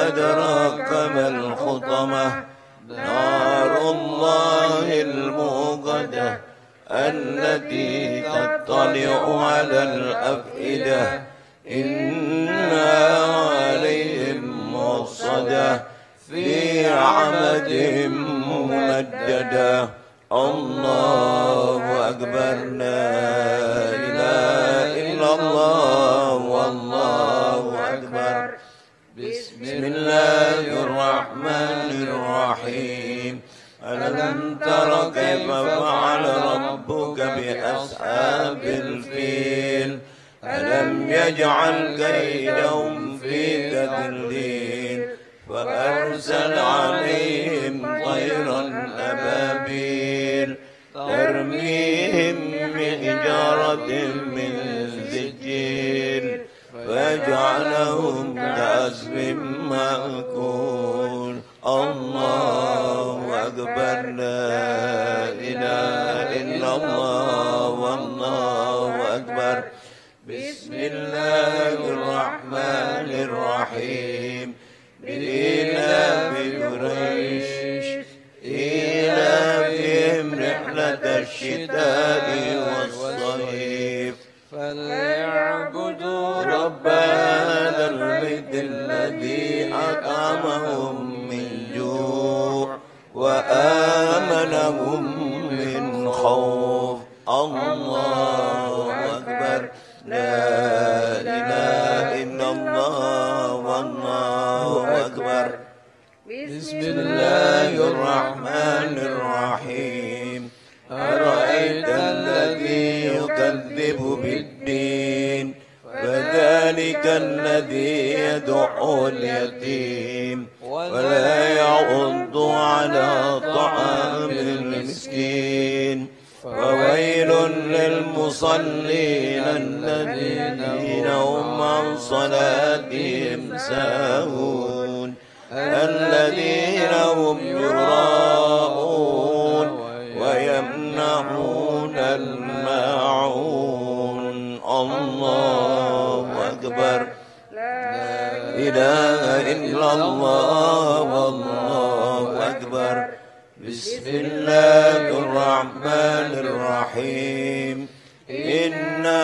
أدراك ما الحطمة نار الله الموقدة التي تطلع على الأفئدة إنها عليهم مؤصدة في عمد ممددة. الله أكبر. لا إله إلا الله والله أكبر. بسم الله الرحمن الرحيم. ألم تر كيف فعل ربك بأصحاب الفيل ألم يجعل كيدهم في تضليل فأرسل عليهم طيرا أبابيل ترميهم بحجارة من سجيل فجعلهم كعصف مأكول. الله أكبر. لا إله إلا الله والله أكبر. بسم الله الرحمن الرحيم. لإيلاف قريش إيلافهم رحلة الشتاء والصيف فليعبدوا رب هذا البيت الذي أطعمهم من جوع وآمنهم من خوف. الله أكبر. لا إله إلا الله والله أكبر. بسم الله الرحمن الرحيم. أرأيت الذي يكذب بالدين فذلك الذي يدعو اليتيم ولا يعض على طعام المسكين فويل للمصلين الذين هم عن صلاتهم ساهون الذين هم يراءون ويمنعون الماعون. الله أكبر. لا إله إلا الله والله أكبر. بسم الله الرحمن الرحيم. إنا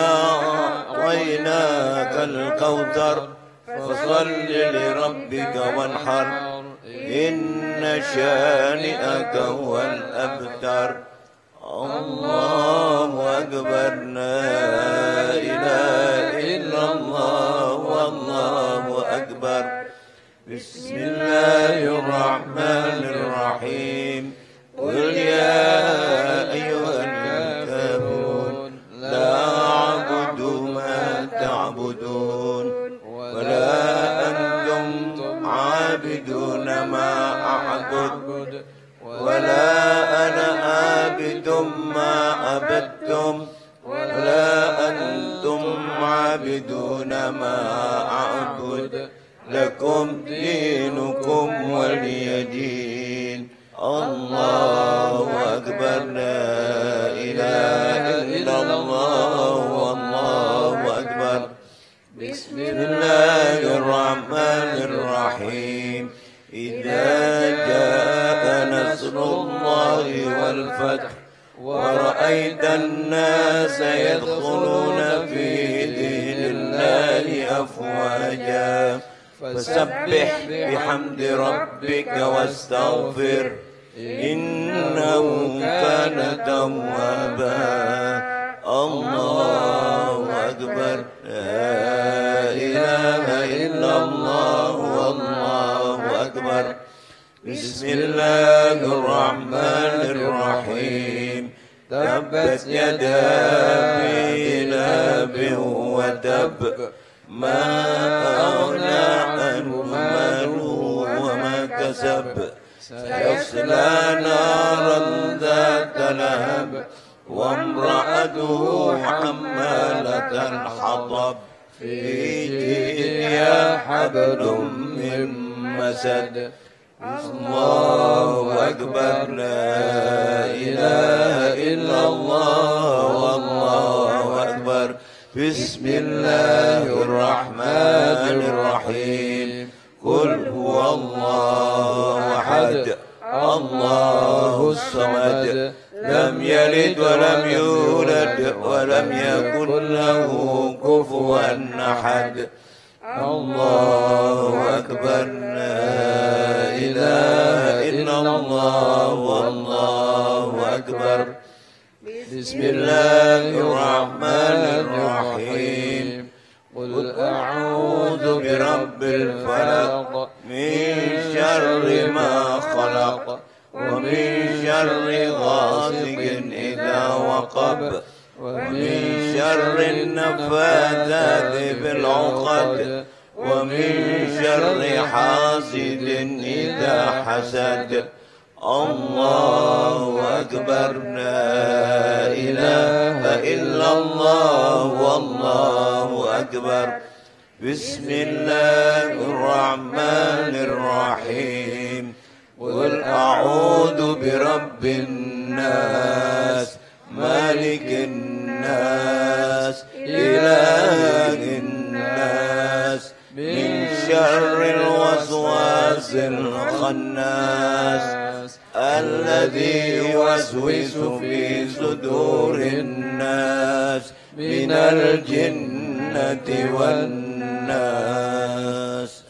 أعطيناك الكوثر فصل لربك وانحر إن شانئك هو الأبتر. Allahu Akbar. La ilaha illallah wallahu akbar. Bismillahirrahmanirrahim. Qul ya ayyuhal kafirun la a'budu ma ta'budun wa la antum 'abiduna ma a'bud wa la ana 'abidum ma abadtum wa la antum 'abiduna ma a'bud lakum dinukum waliyadin. Allahu Akbar. La ilaha illallah wallahu akbar. Bismillahirrahmanirrahim. Idza jaa nasrullahi wal fath wa ra'aitan nasa yadkhuluna fi dinillahi afwaja fasabbih bihamdi rabbika wastaghfir innahu kana tawwaba. Allahu Akbar. La ilaha illallah wallahu akbar. Bismillahirrahmanirrahim. Tabbat yada abi lahabin wa tab ma aghna anhu maluhu wa ma kasab sayasla naran dhata lahab wa imra'atuhu hammalatal hatab fi jidha hablum min masad. Allahu Akbar. La ilaha illallah wallahu akbar. Bismillahirrahmanirrahim. Qul huwallahu ahad, Allahus samad, lam yalid wa lam yulad wa lam yakul lahu kufuwan ahad. Allahu Akbar. La ilaha illallah wallahu akbar. Bismillahirrahmanirrahim. Qul a'udzu birabbil falaq min syarri ma khalaq wa min syarri ghasiqin idza waqab wa min syarri naffatsati fil 'uqad wa min syarri hasidin idza hasad. Allahu Akbar. La ilaha illallah wallahu akbar. Bismillahirrahmanirrahim. Qul a'udzu birabbin nas malikin nas ilahin nas min syarril waswasil khannas alladzi yuwaswisu fi sudurin nas minal jinnati wan nas.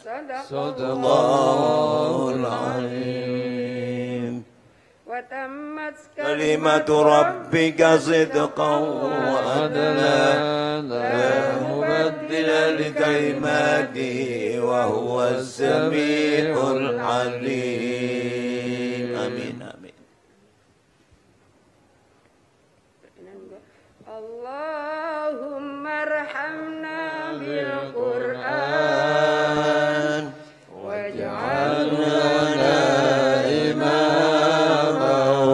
Sadaqallahul azim. Wa tammat kalimatu rabbika sidqan wa adla la mubaddila li kalimatihi wa huwa as-sami'ul alim. Amin amin. Allahumma arhamna bil Qur'an waj'alna imaman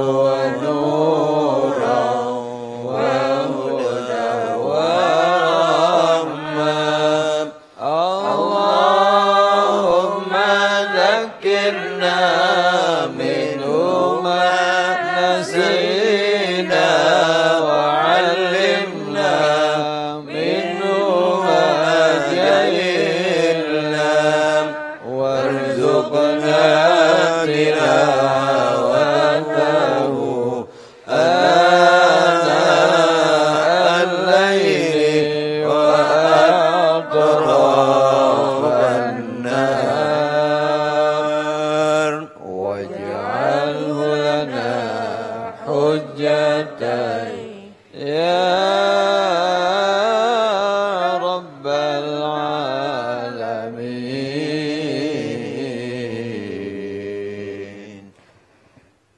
wa nuran wa hudan wa rahmah. Allahumma dhakkirna minhu ma nasina wa 'allimna minhu ma jahilna warzuqna tilawatahu ana al-layli wa atrafan nahar waj'alhu lana الحجتين يا رب العالمين.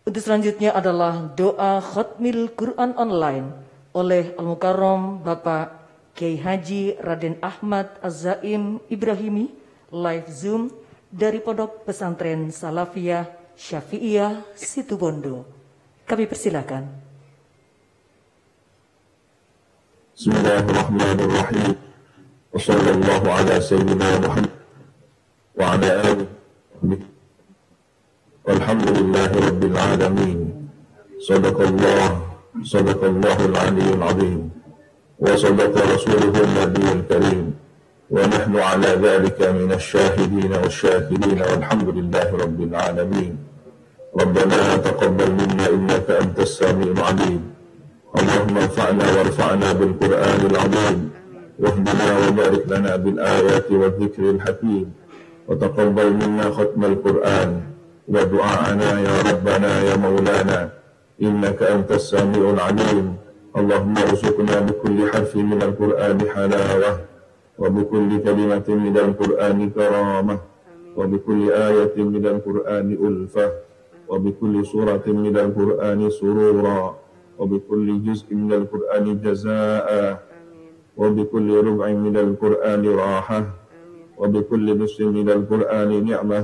Untuk selanjutnya adalah doa Khatmil Quran online oleh Al-Mukarram Bapak Kiai Haji Raden Ahmad Az-Zaim Ibrahimi, live Zoom dari Pondok Pesantren Salafiyah Syafi'iyah Situbondo. Kami persilakan. Bismillahirrahmanirrahim. Wassallallahu ala sayyidina Muhammad wa ala alihi. Walhamdulillahi rabbil alamin. Sadaqallahul aliyyul azim. Wa sadaqa rasuluhun nabiyul karim. Wa nahnu ala dhalika minasy syahidin wasyakirin walhamdulillahi rabbil alamin. Rabbana taqabbal minna innaka antas samiul alim. Allahumma anfa'na warfa'na bil Qur'anil azim. Wahdina wa barik lana bil ayati wa dhikril hakim. Wa taqabbal minna khatmal Qur'an. Wa du'a'ana ya Rabbana ya Maulana. Innaka antas samiul alim. Allahumma arzuqna bi kulli harfin min al-Qur'ani halawah. Wa bi kulli kalimatin min al-Qur'ani karamah. Wa bi kulli ayatin min al-Qur'ani ulfah. Wa bi kulli suratin min al-Qur'ani surura. Wa bi kulli juz'in min al-Qur'ani jazaa'a. Wa bi kulli rub'in min al-Qur'ani rahah. Wa bi kulli nusfin min al-Qur'ani ni'mah.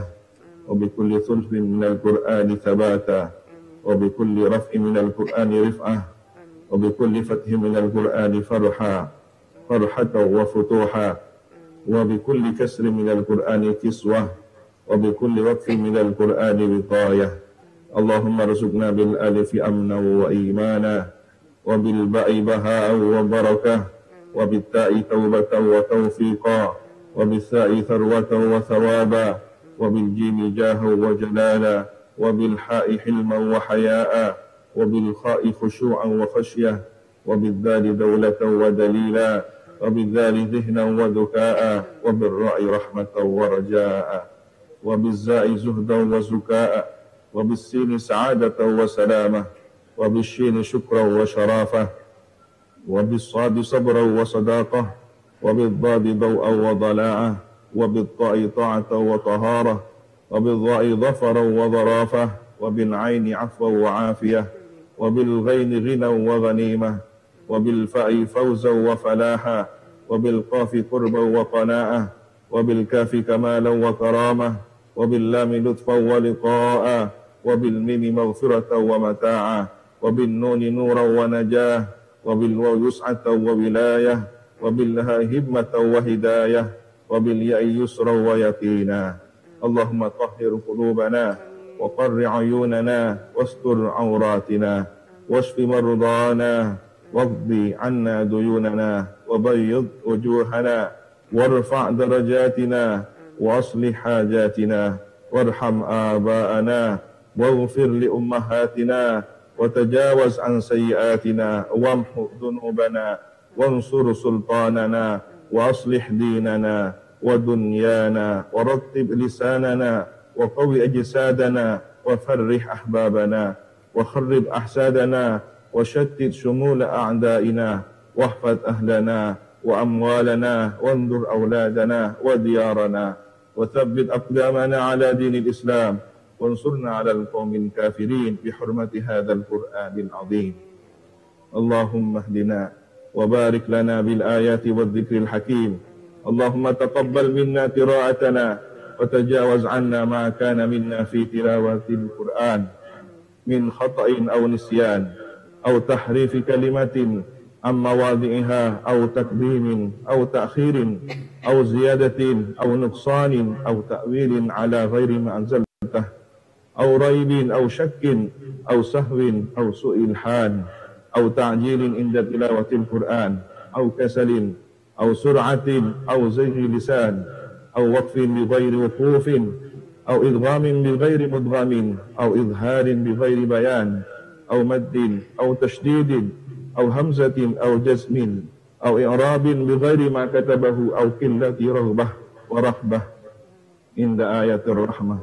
Wa bi kulli thulthin min al-Qur'ani thabata. Wa bi kulli raf'in min al-Qur'ani rif'ah. Wa bi kulli fathin min al-Qur'ani farhatan wa futuha. Wa bi kulli kasrin min al-Qur'ani kiswah. Wa bi kulli waqfin min al-Qur'ani wiqayah. Allahumma rzuqna bil alifi amna wa imana. Wa bil ba'i baha'a wa barakah. Wa bit ta'i taubatan wa tawfiqa. Wa bis sa'i tharwatan wa thawaba. Wa bil jimi jahan wa jalala. Wa bil ha'i hilman wa haya'a. Wa bil kha'i khushu'an wa khashyah. Wa bil dhali dawlatan wa dalila. Wa bil dhali dhihnan wa dhuka'a. Wa bil ra'i rahmatan wa raja'a. Wa bil za'i zuhdan wa zuka'a. Wa bil sini sa'adatan wa salamah. Wa bil shini syukran wa sharafah. Wa bil sadi sabran wa sadaqah. Wa bil dadi daw'an wa dala'ah. Wa bil ta'i ta'atan wa taharah. Wa bil dha'i dhafaran wa dharafah. Wa bil 'aini 'afwan wa 'afiyah. Wa bil ghaini ghinan wa ghanimah. Wa bil fa'i fawzan wa falaha. Wa bil qafi qurban wa qana'ah. Wa bil kafi kamalan wa karamah. Wa bil lami lutfan wa liqa'a. Wa bil mimi maghfiratan wa mata'a. Wa bil nuni nuran wa najah. Wa bil wawi yus'atan wa wilayah. Wa bil ha'i himmatan wa hidayah. Wa bil ya'i yusran wa yaqina. Allahumma tahhir qulubana wa qarri ayunana wastur awratina washfi mardana waqdi anna duyunana wa bayyid wujuhana warfa' darajatina wa aslih hajatina warham aba'ana waghfir li ummahatina wa tajawaz an sayyiatina wamhu dhunubana wansur sultanana wa aslih dinana wa dunyana wa rattib lisanana wa qawi ajsadana wa farrih ahbabana wa kharrib ahsadana wa shattit shumul a'daina wahfad ahlana wa amwalana wandur awladana wa diyarana wa thabbit aqdamana ala dinil islam wansurna ala al-qawmil kafirin bi hurmati hadzal qur'anil azim. Allahumma hdina wa barik lana bil ayati wad dhikril hakim. Allahumma taqabbal minna qira'atana وتجاوز عنا ما كان منا في تلاوة القرآن من خطأ أو نسيان أو تحريف كلمة عن مواضعها أو تقديم أو تأخير أو زيادة أو نقصان أو تأويل على غير ما أنزلته أو ريب أو شك أو سهو أو سوء الحال أو تعجيل عند تلاوة القرآن أو كسل أو سرعة أو زيغ لسان أو وقف بغير وقوف أو إدغام بغير مدغم أو إظهار بغير بيان أو مد أو تشديد أو همزة أو جزم أو إعراب بغير ما كتبه أو قلة رغبة ورهبة عند آيات الرحمة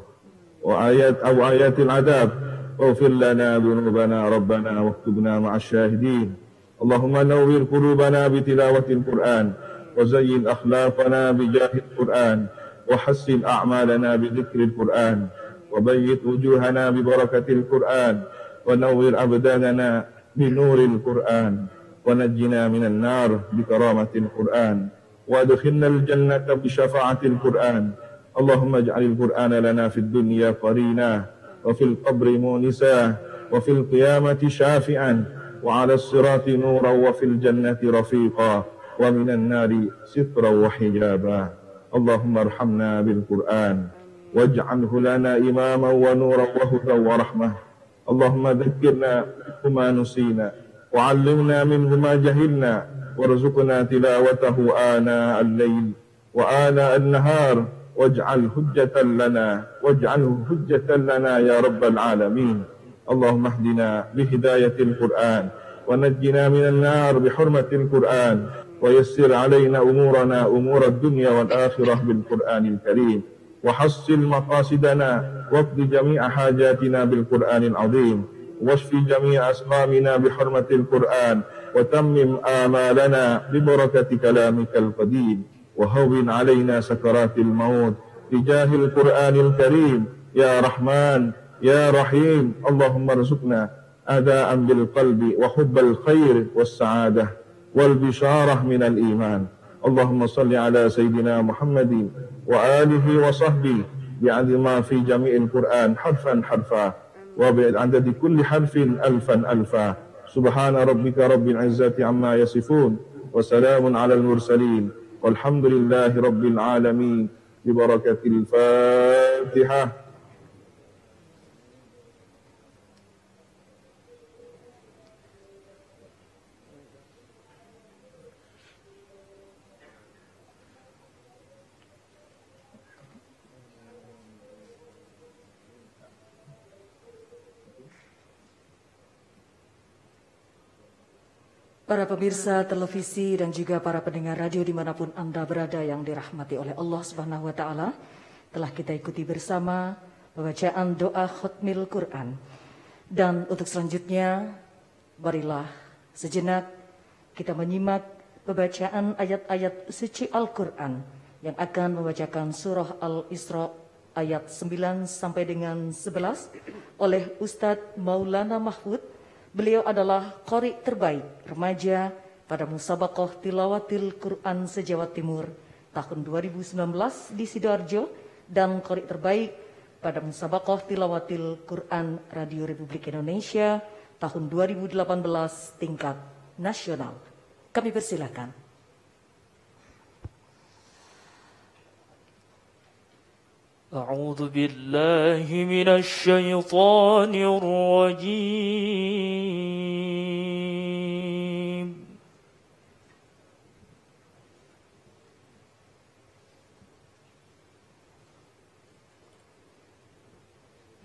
وآيات أو آيات العذاب واغفر لنا ذنوبنا ربنا واكتبنا مع الشاهدين. اللهم نور قلوبنا بتلاوة القرآن، وزين أخلاقنا بجاه القرآن، وحسن أعمالنا بذكر القرآن، وبيت وجوهنا ببركة القرآن، ونور أبداننا بنور القرآن، ونجنا من النار بكرامة القرآن، وادخلنا الجنة بشفاعة القرآن. اللهم اجعل القرآن لنا في الدنيا قرينا، وفي القبر مونسا، وفي القيامة شافعا، وعلى الصراط نورا، وفي الجنة رفيقا، ومن النار سترا وحجابا. اللهم ارحمنا بالقرآن واجعله لنا إماما ونورا وهدى ورحمة. اللهم ذكرنا بما نسينا، وعلمنا منه ما جهلنا، وارزقنا تلاوته آناء الليل وآناء النهار، واجعله حجة لنا يا رب العالمين. اللهم اهدنا بهداية القرآن، ونجنا من النار بحرمة القرآن، ويسر علينا أمورنا أمور الدنيا والآخرة بالقرآن الكريم، وحصل مقاصدنا، واقض جميع حاجاتنا بالقرآن العظيم، واشف جميع أسقامنا بحرمة القرآن، وتمم آمالنا ببركة كلامك القديم، وهون علينا سكرات الموت بجاه القرآن الكريم يا رحمن يا رحيم. اللهم ارزقنا أداء بالقلب وحب الخير والسعادة والبشارة من الإيمان. اللهم صل على سيدنا محمد وآله وصحبه بعدد ما في جميع القرآن حرفا حرفا، وبعدد كل حرف ألفا ألفا. سبحان ربك رب العزة عما يصفون، وسلام على المرسلين، والحمد لله رب العالمين، ببركة الفاتحة. Para pemirsa televisi dan juga para pendengar radio dimanapun Anda berada yang dirahmati oleh Allah Subhanahu wa Ta'ala, telah kita ikuti bersama pembacaan doa khutmil Quran. Dan untuk selanjutnya, marilah sejenak kita menyimak pembacaan ayat-ayat suci Al-Quran yang akan membacakan surah Al-Isra ayat 9 sampai dengan 11 oleh Ustadz Maulana Mahfud. Beliau adalah qori terbaik remaja pada Musabaqah Tilawatil Quran se-Jawa Timur tahun 2019 di Sidoarjo, dan qori terbaik pada Musabaqah Tilawatil Quran Radio Republik Indonesia tahun 2018 tingkat nasional. Kami persilakan. أعوذ بالله من الشيطان الرجيم.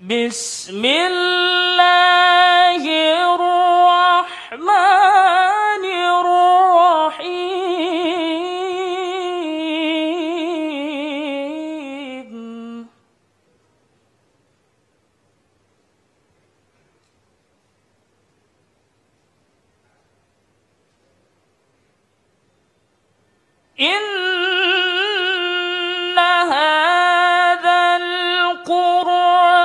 بسم الله الرحمن الرحيم. إن هذا القرآن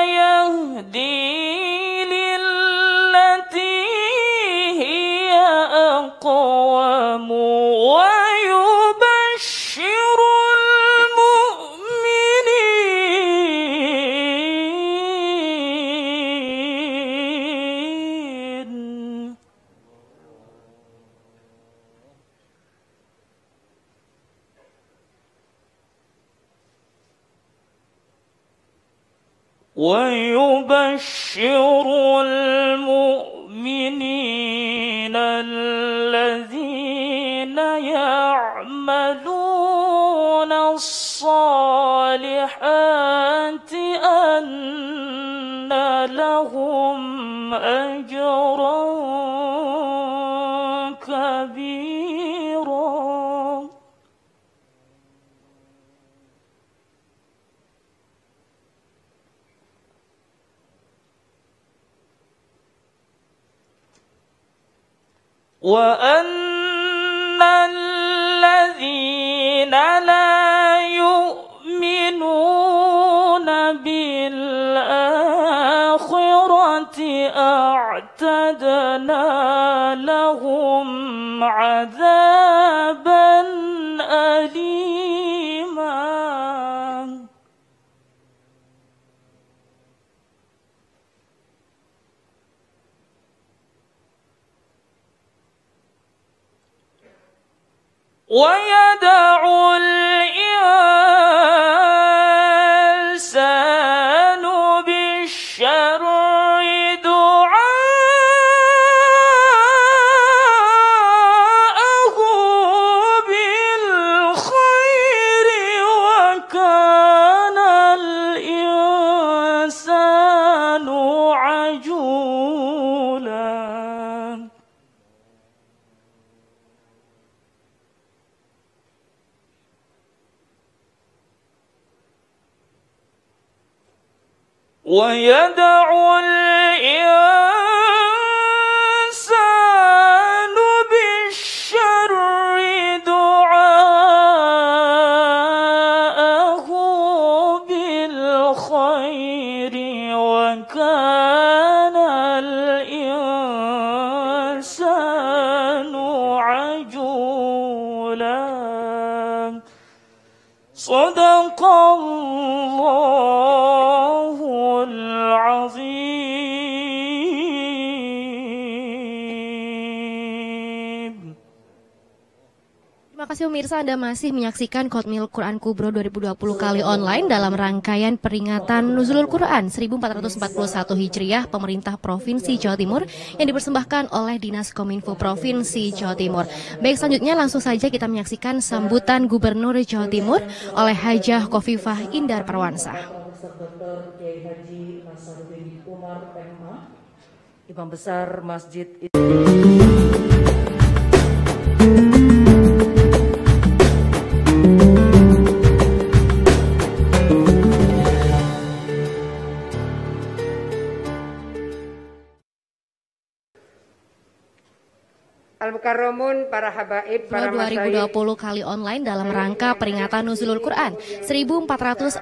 يهدي للتي هي أقوم، ويبشر المؤمنين الذين يعملون الصالحات أن لهم أجرا كبيرا. وأن الذين لا يؤمنون بالآخرة أعتدنا لهم عذابا أليما. ويدع الإنسان بالشر دعاءه بالخير وكان الإنسان عجولا. ويدع الإنسان بالشر دعاءه بالخير وكان الإنسان عجولا. صدق الله العظيم. Terima kasih pemirsa, Anda masih menyaksikan Khatmil Quran Kubro 2020 kali online dalam rangkaian peringatan Nuzulul Quran 1441 Hijriah pemerintah Provinsi Jawa Timur yang dipersembahkan oleh Dinas Kominfo Provinsi Jawa Timur. Baik, selanjutnya langsung saja kita menyaksikan sambutan Gubernur Jawa Timur oleh Hajah Khofifah Indar Parwansa. Profesor Dr. Kiai Haji Nasaruddin Umar MA, Imam Besar Masjid Al-Mukarramun, para habaib, para 2020 kali online dalam rangka peringatan Nuzulul Quran 1441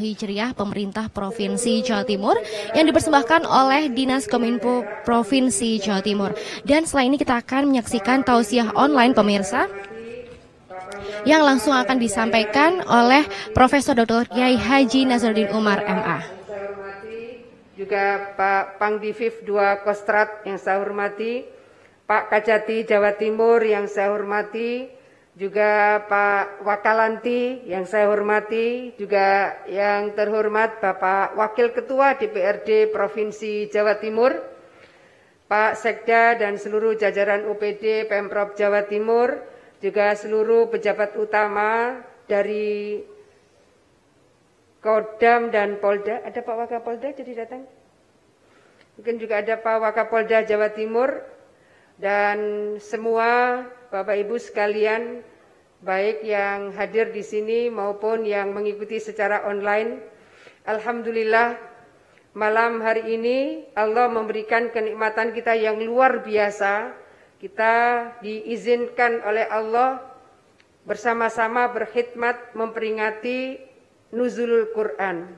Hijriah pemerintah Provinsi Jawa Timur yang dipersembahkan oleh Dinas Kominfo Provinsi Jawa Timur. Dan setelah ini kita akan menyaksikan tausiah online pemirsa yang langsung akan disampaikan oleh Profesor Dr. Kiai Haji Nasaruddin Umar MA. Juga Pak Pangdivif 2 Kostrat yang saya hormati, Pak Kajati Jawa Timur yang saya hormati, juga Pak Wakalanti yang saya hormati, juga yang terhormat Bapak Wakil Ketua DPRD Provinsi Jawa Timur, Pak Sekda dan seluruh jajaran UPD Pemprov Jawa Timur, juga seluruh pejabat utama dari Kodam dan Polda. Ada Pak Wakapolda jadi datang? Mungkin juga ada Pak Wakapolda Jawa Timur. Dan semua Bapak Ibu sekalian, baik yang hadir di sini maupun yang mengikuti secara online, alhamdulillah malam hari ini Allah memberikan kenikmatan kita yang luar biasa. Kita diizinkan oleh Allah bersama-sama berkhidmat memperingati Nuzulul Quran.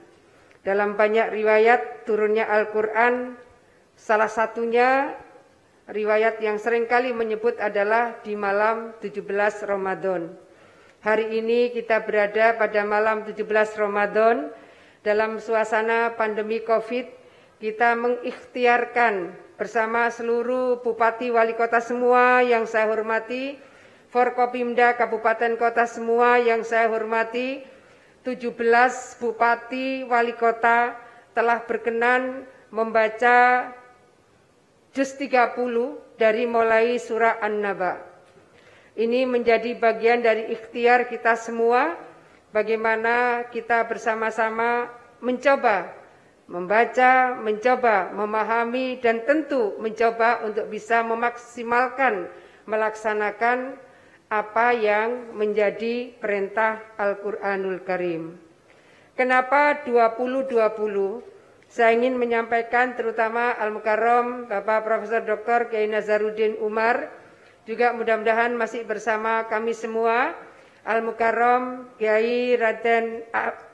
Dalam banyak riwayat turunnya Al-Quran, salah satunya riwayat yang seringkali menyebut adalah di malam 17 Ramadan. Hari ini kita berada pada malam 17 Ramadan dalam suasana pandemi Covid. Kita mengikhtiarkan bersama seluruh bupati wali kota semua yang saya hormati, Forkopimda kabupaten kota semua yang saya hormati, 17 bupati wali kota telah berkenan membaca Juz 30 dari mulai surah An-Naba. Ini menjadi bagian dari ikhtiar kita semua, bagaimana kita bersama-sama mencoba membaca, mencoba memahami, dan tentu mencoba untuk bisa memaksimalkan, melaksanakan apa yang menjadi perintah Al-Quranul Karim. Kenapa 2020? Saya ingin menyampaikan terutama Al-Mukarram Bapak Profesor Dr. Kiai Nasaruddin Umar juga mudah-mudahan masih bersama kami semua Al-Mukarram Kiai Raden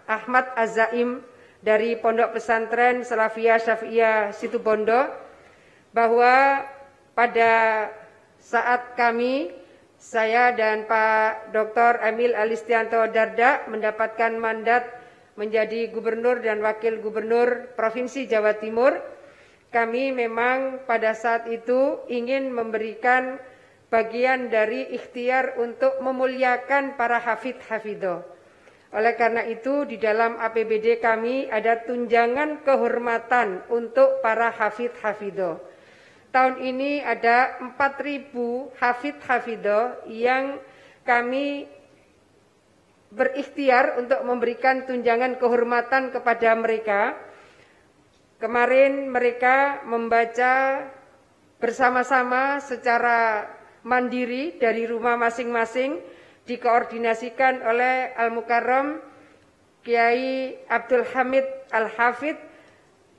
Ahmad Az-Zaim dari Pondok Pesantren Salafiyah Syafi'iyah Situbondo, bahwa pada saat kami, saya dan Pak Dr. Emil Alistianto Dardak mendapatkan mandat menjadi gubernur dan wakil gubernur Provinsi Jawa Timur, kami memang pada saat itu ingin memberikan bagian dari ikhtiar untuk memuliakan para hafidh-hafidho. Oleh karena itu di dalam APBD kami ada tunjangan kehormatan untuk para hafidh-hafidho. Tahun ini ada 4.000 hafidh-hafidho yang kami berikhtiar untuk memberikan tunjangan kehormatan kepada mereka. Kemarin mereka membaca bersama-sama secara mandiri dari rumah masing-masing, dikoordinasikan oleh Al-Mukarram Kiai Abdul Hamid Al-Hafidh.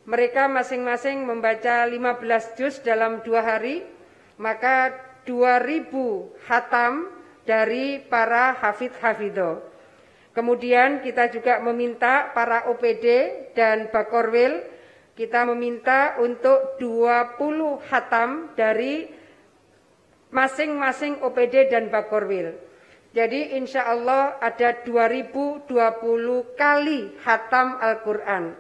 Mereka masing-masing membaca 15 juz dalam 2 hari, maka 2.000 khatam dari para hafidh-hafidho. Kemudian kita juga meminta para OPD dan Bakorwil, kita meminta untuk 20 khatam dari masing-masing OPD dan Bakorwil. Jadi insya Allah ada 2020 kali khatam Al-Quran.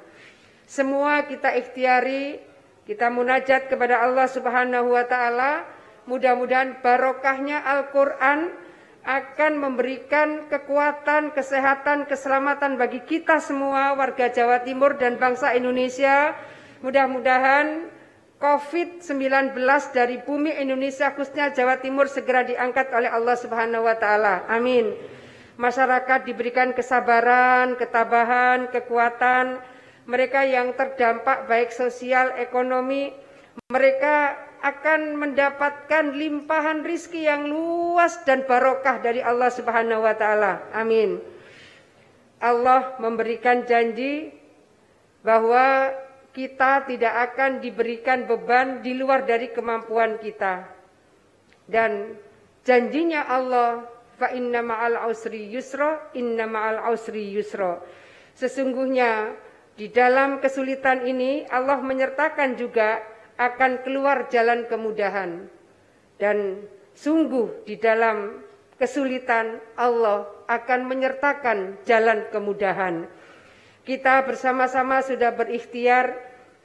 Semua kita ikhtiari, kita munajat kepada Allah Subhanahu wa Ta'ala. Mudah-mudahan barokahnya Al-Quran akan memberikan kekuatan, kesehatan, keselamatan bagi kita semua warga Jawa Timur dan bangsa Indonesia. Mudah-mudahan COVID-19 dari bumi Indonesia khususnya Jawa Timur segera diangkat oleh Allah Subhanahu wa Ta'ala. Amin. Masyarakat diberikan kesabaran, ketabahan, kekuatan. Mereka yang terdampak baik sosial, ekonomi, mereka akan mendapatkan limpahan rizki yang luas dan barokah dari Allah Subhanahu wa Ta'ala. Amin. Allah memberikan janji bahwa kita tidak akan diberikan beban di luar dari kemampuan kita. Dan janjinya Allah, fa inna ma'al usri yusra, inna ma'al usri yusra. Sesungguhnya di dalam kesulitan ini Allah menyertakan juga akan keluar jalan kemudahan. Dan sungguh di dalam kesulitan Allah akan menyertakan jalan kemudahan. Kita bersama-sama sudah berikhtiar,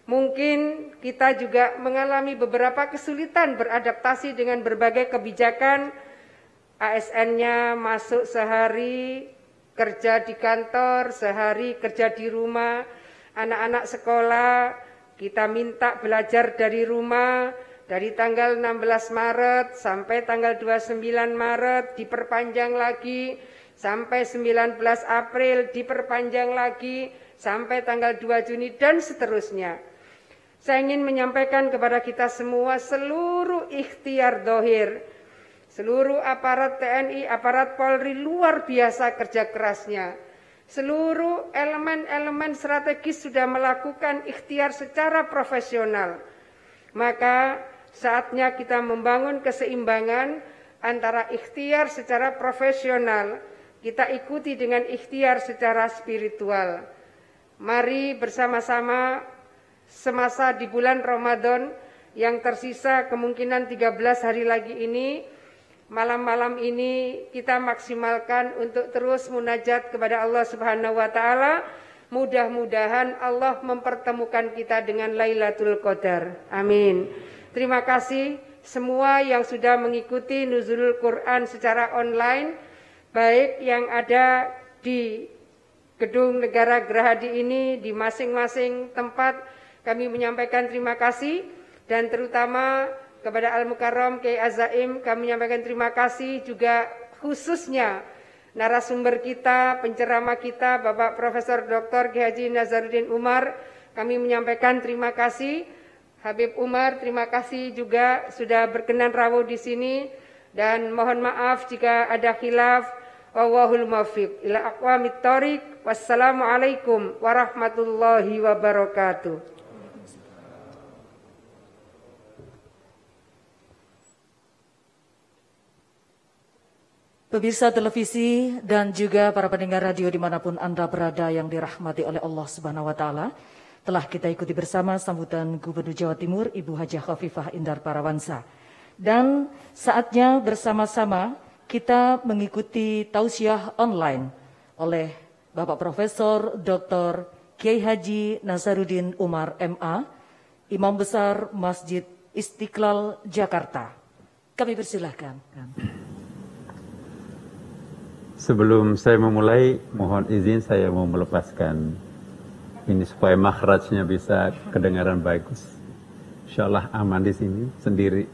mungkin kita juga mengalami beberapa kesulitan beradaptasi dengan berbagai kebijakan. ASN-nya masuk sehari kerja di kantor, sehari kerja di rumah. Anak-anak sekolah kita minta belajar dari rumah dari tanggal 16 Maret sampai tanggal 29 Maret, diperpanjang lagi sampai 19 April, diperpanjang lagi sampai tanggal 2 Juni dan seterusnya. Saya ingin menyampaikan kepada kita semua seluruh ikhtiar dohir, seluruh aparat TNI, aparat Polri luar biasa kerja kerasnya. Seluruh elemen-elemen strategis sudah melakukan ikhtiar secara profesional. Maka saatnya kita membangun keseimbangan antara ikhtiar secara profesional, kita ikuti dengan ikhtiar secara spiritual. Mari bersama-sama semasa di bulan Ramadan yang tersisa kemungkinan 13 hari lagi ini, malam-malam ini kita maksimalkan untuk terus munajat kepada Allah Subhanahu wa Ta'ala. Mudah-mudahan Allah mempertemukan kita dengan Lailatul Qadar. Amin. Terima kasih semua yang sudah mengikuti Nuzulul Quran secara online, baik yang ada di Gedung Negara Gerahadi ini, di masing-masing tempat. Kami menyampaikan terima kasih, dan terutama kepada Al-Mukarram Kiai Az-Zaim kami menyampaikan terima kasih juga khususnya narasumber kita, penceramah kita, Bapak Profesor Dr. Kiai Haji Nazaruddin Umar. Kami menyampaikan terima kasih. Habib Umar, terima kasih juga sudah berkenan rawuh di sini, dan mohon maaf jika ada khilaf. Wallahul muwaffiq ila aqwamit thoriq. Wassalamualaikum warahmatullahi wabarakatuh. Pemirsa televisi dan juga para pendengar radio dimanapun Anda berada yang dirahmati oleh Allah Subhanahu wa Ta'ala, telah kita ikuti bersama sambutan Gubernur Jawa Timur Ibu Hajah Khofifah Indar Parawansa. Dan saatnya bersama-sama kita mengikuti tausiah online oleh Bapak Profesor Dr. Kiai Haji Nasaruddin Umar MA, Imam Besar Masjid Istiqlal Jakarta. Kami persilahkan. Sebelum saya memulai, mohon izin saya mau melepaskan ini supaya makhrajnya bisa kedengaran bagus. Insyaallah aman di sini sendiri.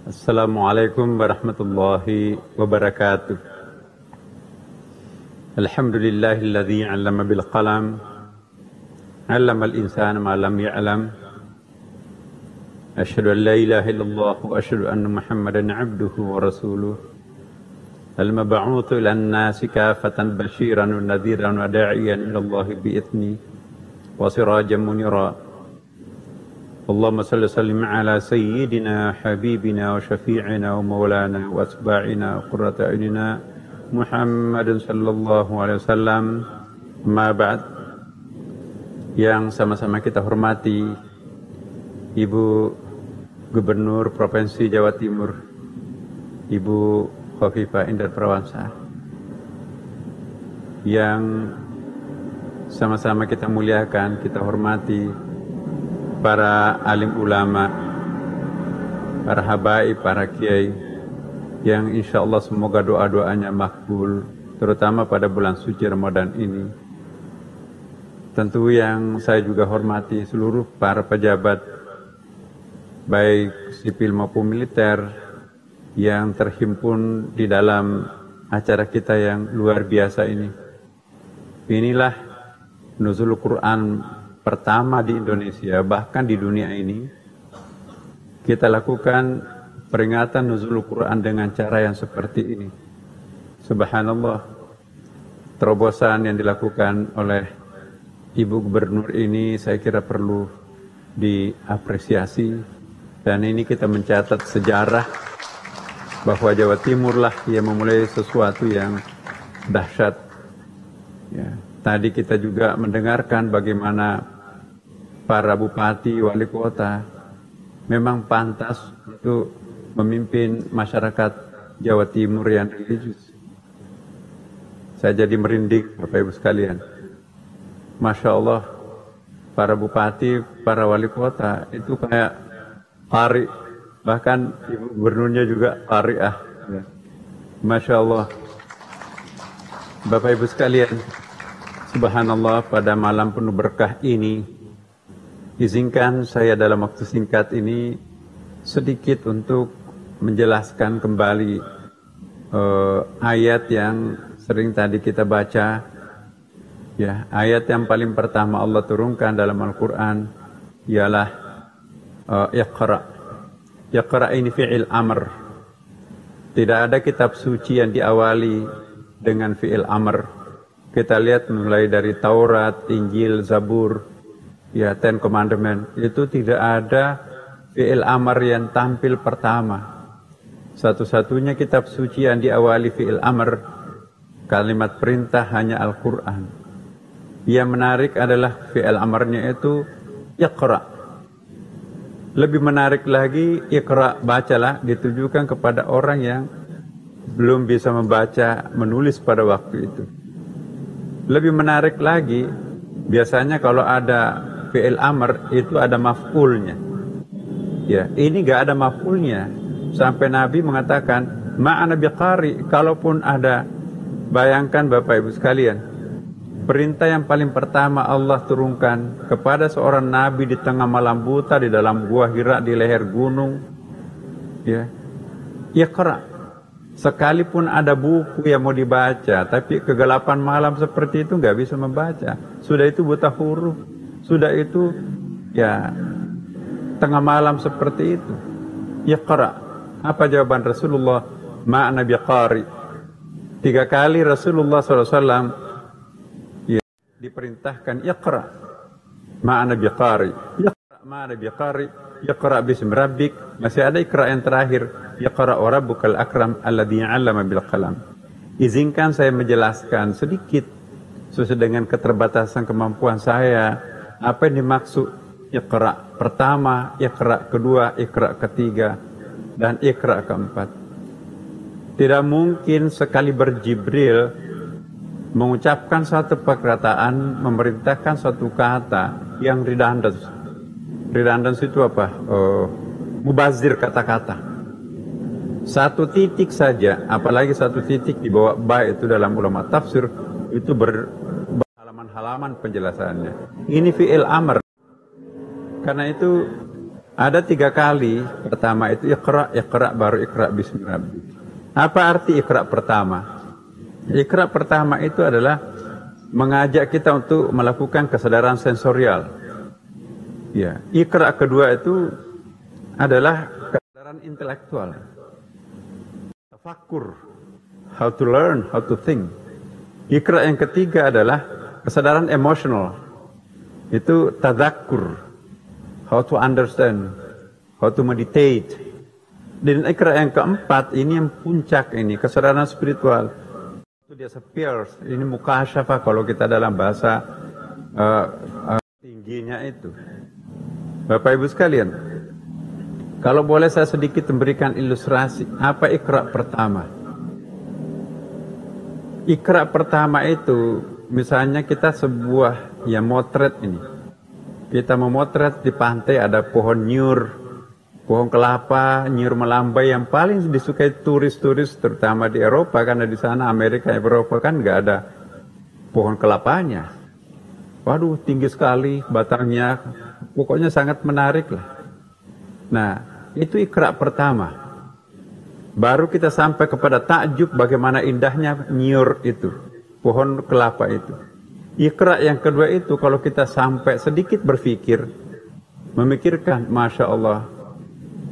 Assalamualaikum warahmatullahi wabarakatuh. Alhamdulillahilladzi 'allama bil qalam, 'allama al-insana ma lam ya'lam. Asyhadu an la ilaha illallah wa asyhadu anna Muhammadan 'abduhu wa rasuluh. المبعوث إلى الناس كافة بشيرا ونذيرا وداعيا إلى الله بإذنه وسراجا منيرا اللهم صل وسلم على سيدنا حبيبنا وشفيعنا ومولانا وأتباعنا وقرة أعيننا محمد صلى الله عليه وسلم. ما بعد, yang sama-sama kita hormati Ibu Gubernur Provinsi Jawa Timur, Ibu Khofifah Indar Parawansa, yang sama-sama kita muliakan, kita hormati para alim ulama, para habaib, para kiai, yang insya Allah semoga doa-doanya makbul, terutama pada bulan suci Ramadan ini. Tentu yang saya juga hormati seluruh para pejabat, baik sipil maupun militer, yang terhimpun di dalam acara kita yang luar biasa ini. Inilah nuzul Quran pertama di Indonesia, bahkan di dunia ini. Kita lakukan peringatan nuzul Quran dengan cara yang seperti ini. Subhanallah, terobosan yang dilakukan oleh Ibu Gubernur ini saya kira perlu diapresiasi. Dan ini kita mencatat sejarah bahwa Jawa Timur lah yang memulai sesuatu yang dahsyat. Ya, tadi kita juga mendengarkan bagaimana para bupati, wali kota memang pantas untuk memimpin masyarakat Jawa Timur yang religius. Saya jadi merinding, Bapak Ibu sekalian. Masya Allah, para bupati, para wali kota itu kayak qari. Bahkan Ibu Gubernurnya juga qari'ah. Masya Allah. Bapak Ibu sekalian, subhanallah, pada malam penuh berkah ini, izinkan saya dalam waktu singkat ini sedikit untuk menjelaskan kembali ayat yang sering tadi kita baca. Ya, ayat yang paling pertama Allah turunkan dalam Al-Quran ialah Iqra'. Iqra' ini fi'il amr. Tidak ada kitab suci yang diawali dengan fi'il amr. Kita lihat mulai dari Taurat, Injil, Zabur, ya, Ten Commandment, itu tidak ada fi'il amr yang tampil pertama. Satu-satunya kitab suci yang diawali fi'il amr, kalimat perintah, hanya Al-Quran. Yang menarik adalah fi'il amrnya itu Iqra'. Lebih menarik lagi, Iqra', bacalah, ditujukan kepada orang yang belum bisa membaca, menulis pada waktu itu. Lebih menarik lagi, biasanya kalau ada fi'il amr itu ada maf'ulnya. Ya, ini gak ada maf'ulnya. Sampai Nabi mengatakan, ma'ana biqari, kalaupun ada, bayangkan Bapak Ibu sekalian, perintah yang paling pertama Allah turunkan kepada seorang nabi di tengah malam buta, di dalam gua Hira, di leher gunung. Ya, Iqra'. Sekalipun ada buku yang mau dibaca, tapi kegelapan malam seperti itu nggak bisa membaca. Sudah itu buta huruf. Sudah itu ya tengah malam seperti itu. Iqra'. Apa jawaban Rasulullah? Ma'ana biqari. 3 kali Rasulullah SAW diperintahkan Iqra', ma'ana biqari. Iqra', ma ada biqari, iqra bismi rabbik, masih ada iqra yang terakhir, iqra wa rabbukal akram alladzi 'allama bil qalam. Izinkan saya menjelaskan sedikit sesuai dengan keterbatasan kemampuan saya apa yang dimaksud iqra pertama, iqra kedua, iqra ketiga, dan iqra keempat. Tidak mungkin sekali berjibril mengucapkan satu perkataan, memerintahkan suatu kata yang redundant. Redundant itu apa? Mubazir kata-kata. Satu titik saja, apalagi satu titik di bawah ba itu dalam ulama tafsir, itu berhalaman-halaman penjelasannya. Ini fi'il amr. Karena itu ada 3 kali. Pertama itu iqra, baru iqra bismi rabbik. Apa arti iqra pertama? Iqra pertama itu adalah mengajak kita untuk melakukan kesadaran sensorial. Ya, iqra kedua itu adalah kesadaran intelektual. Tafakkur, how to learn, how to think. Iqra yang ketiga adalah kesadaran emosional. Itu tadzakur, how to understand, how to meditate. Dan iqra yang keempat ini yang puncak ini, kesadaran spiritual. Itu dia appears, ini mukasyafah kalau kita dalam bahasa tingginya itu. Bapak Ibu sekalian, kalau boleh saya sedikit memberikan ilustrasi, apa iqra pertama? Iqra pertama itu, misalnya kita sebuah ya motret ini. Kita memotret di pantai ada pohon nyur, pohon kelapa, nyur melambai yang paling disukai turis-turis terutama di Eropa, karena di sana Amerika, Eropa kan nggak ada pohon kelapanya. Waduh, tinggi sekali batangnya, pokoknya sangat menarik lah. Nah, itu iqra pertama. Baru kita sampai kepada takjub bagaimana indahnya nyur itu, pohon kelapa itu. Iqra yang kedua itu kalau kita sampai sedikit berpikir, memikirkan, Masya Allah,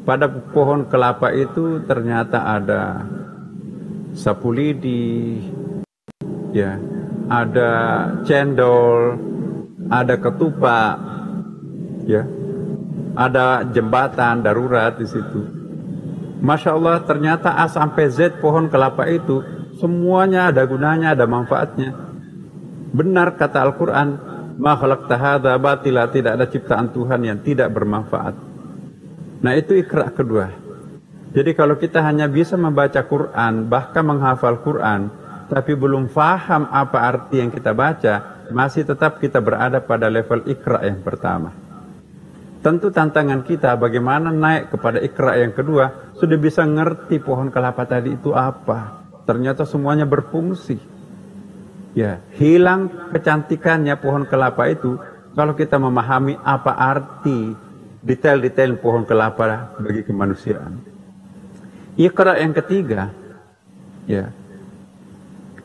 pada pohon kelapa itu ternyata ada sapu lidi, ya, ada cendol, ada ketupat, ya, ada jembatan darurat di situ. Masya Allah, ternyata A sampai Z pohon kelapa itu semuanya ada gunanya, ada manfaatnya. Benar kata Al-Quran, ma khalaqta hadza batila, tidak ada ciptaan Tuhan yang tidak bermanfaat. Nah, itu iqra kedua. Jadi kalau kita hanya bisa membaca Quran, bahkan menghafal Quran, tapi belum faham apa arti yang kita baca, masih tetap kita berada pada level iqra yang pertama. Tentu tantangan kita bagaimana naik kepada iqra yang kedua, sudah bisa ngerti pohon kelapa tadi itu apa. Ternyata semuanya berfungsi. Ya, hilang kecantikannya pohon kelapa itu kalau kita memahami apa arti detail-detail pohon kelapa bagi kemanusiaan. Iqra yang ketiga, ya,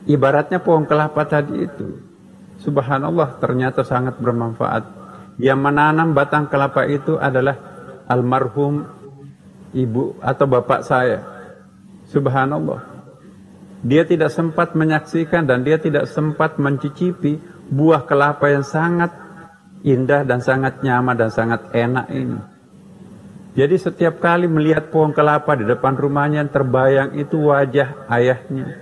ibaratnya pohon kelapa tadi itu, subhanallah, ternyata sangat bermanfaat. Yang menanam batang kelapa itu adalah almarhum ibu atau bapak saya. Subhanallah. Dia tidak sempat menyaksikan dan dia tidak sempat mencicipi buah kelapa yang sangat indah dan sangat nyaman dan sangat enak ini. Jadi setiap kali melihat pohon kelapa di depan rumahnya yang terbayang itu wajah ayahnya.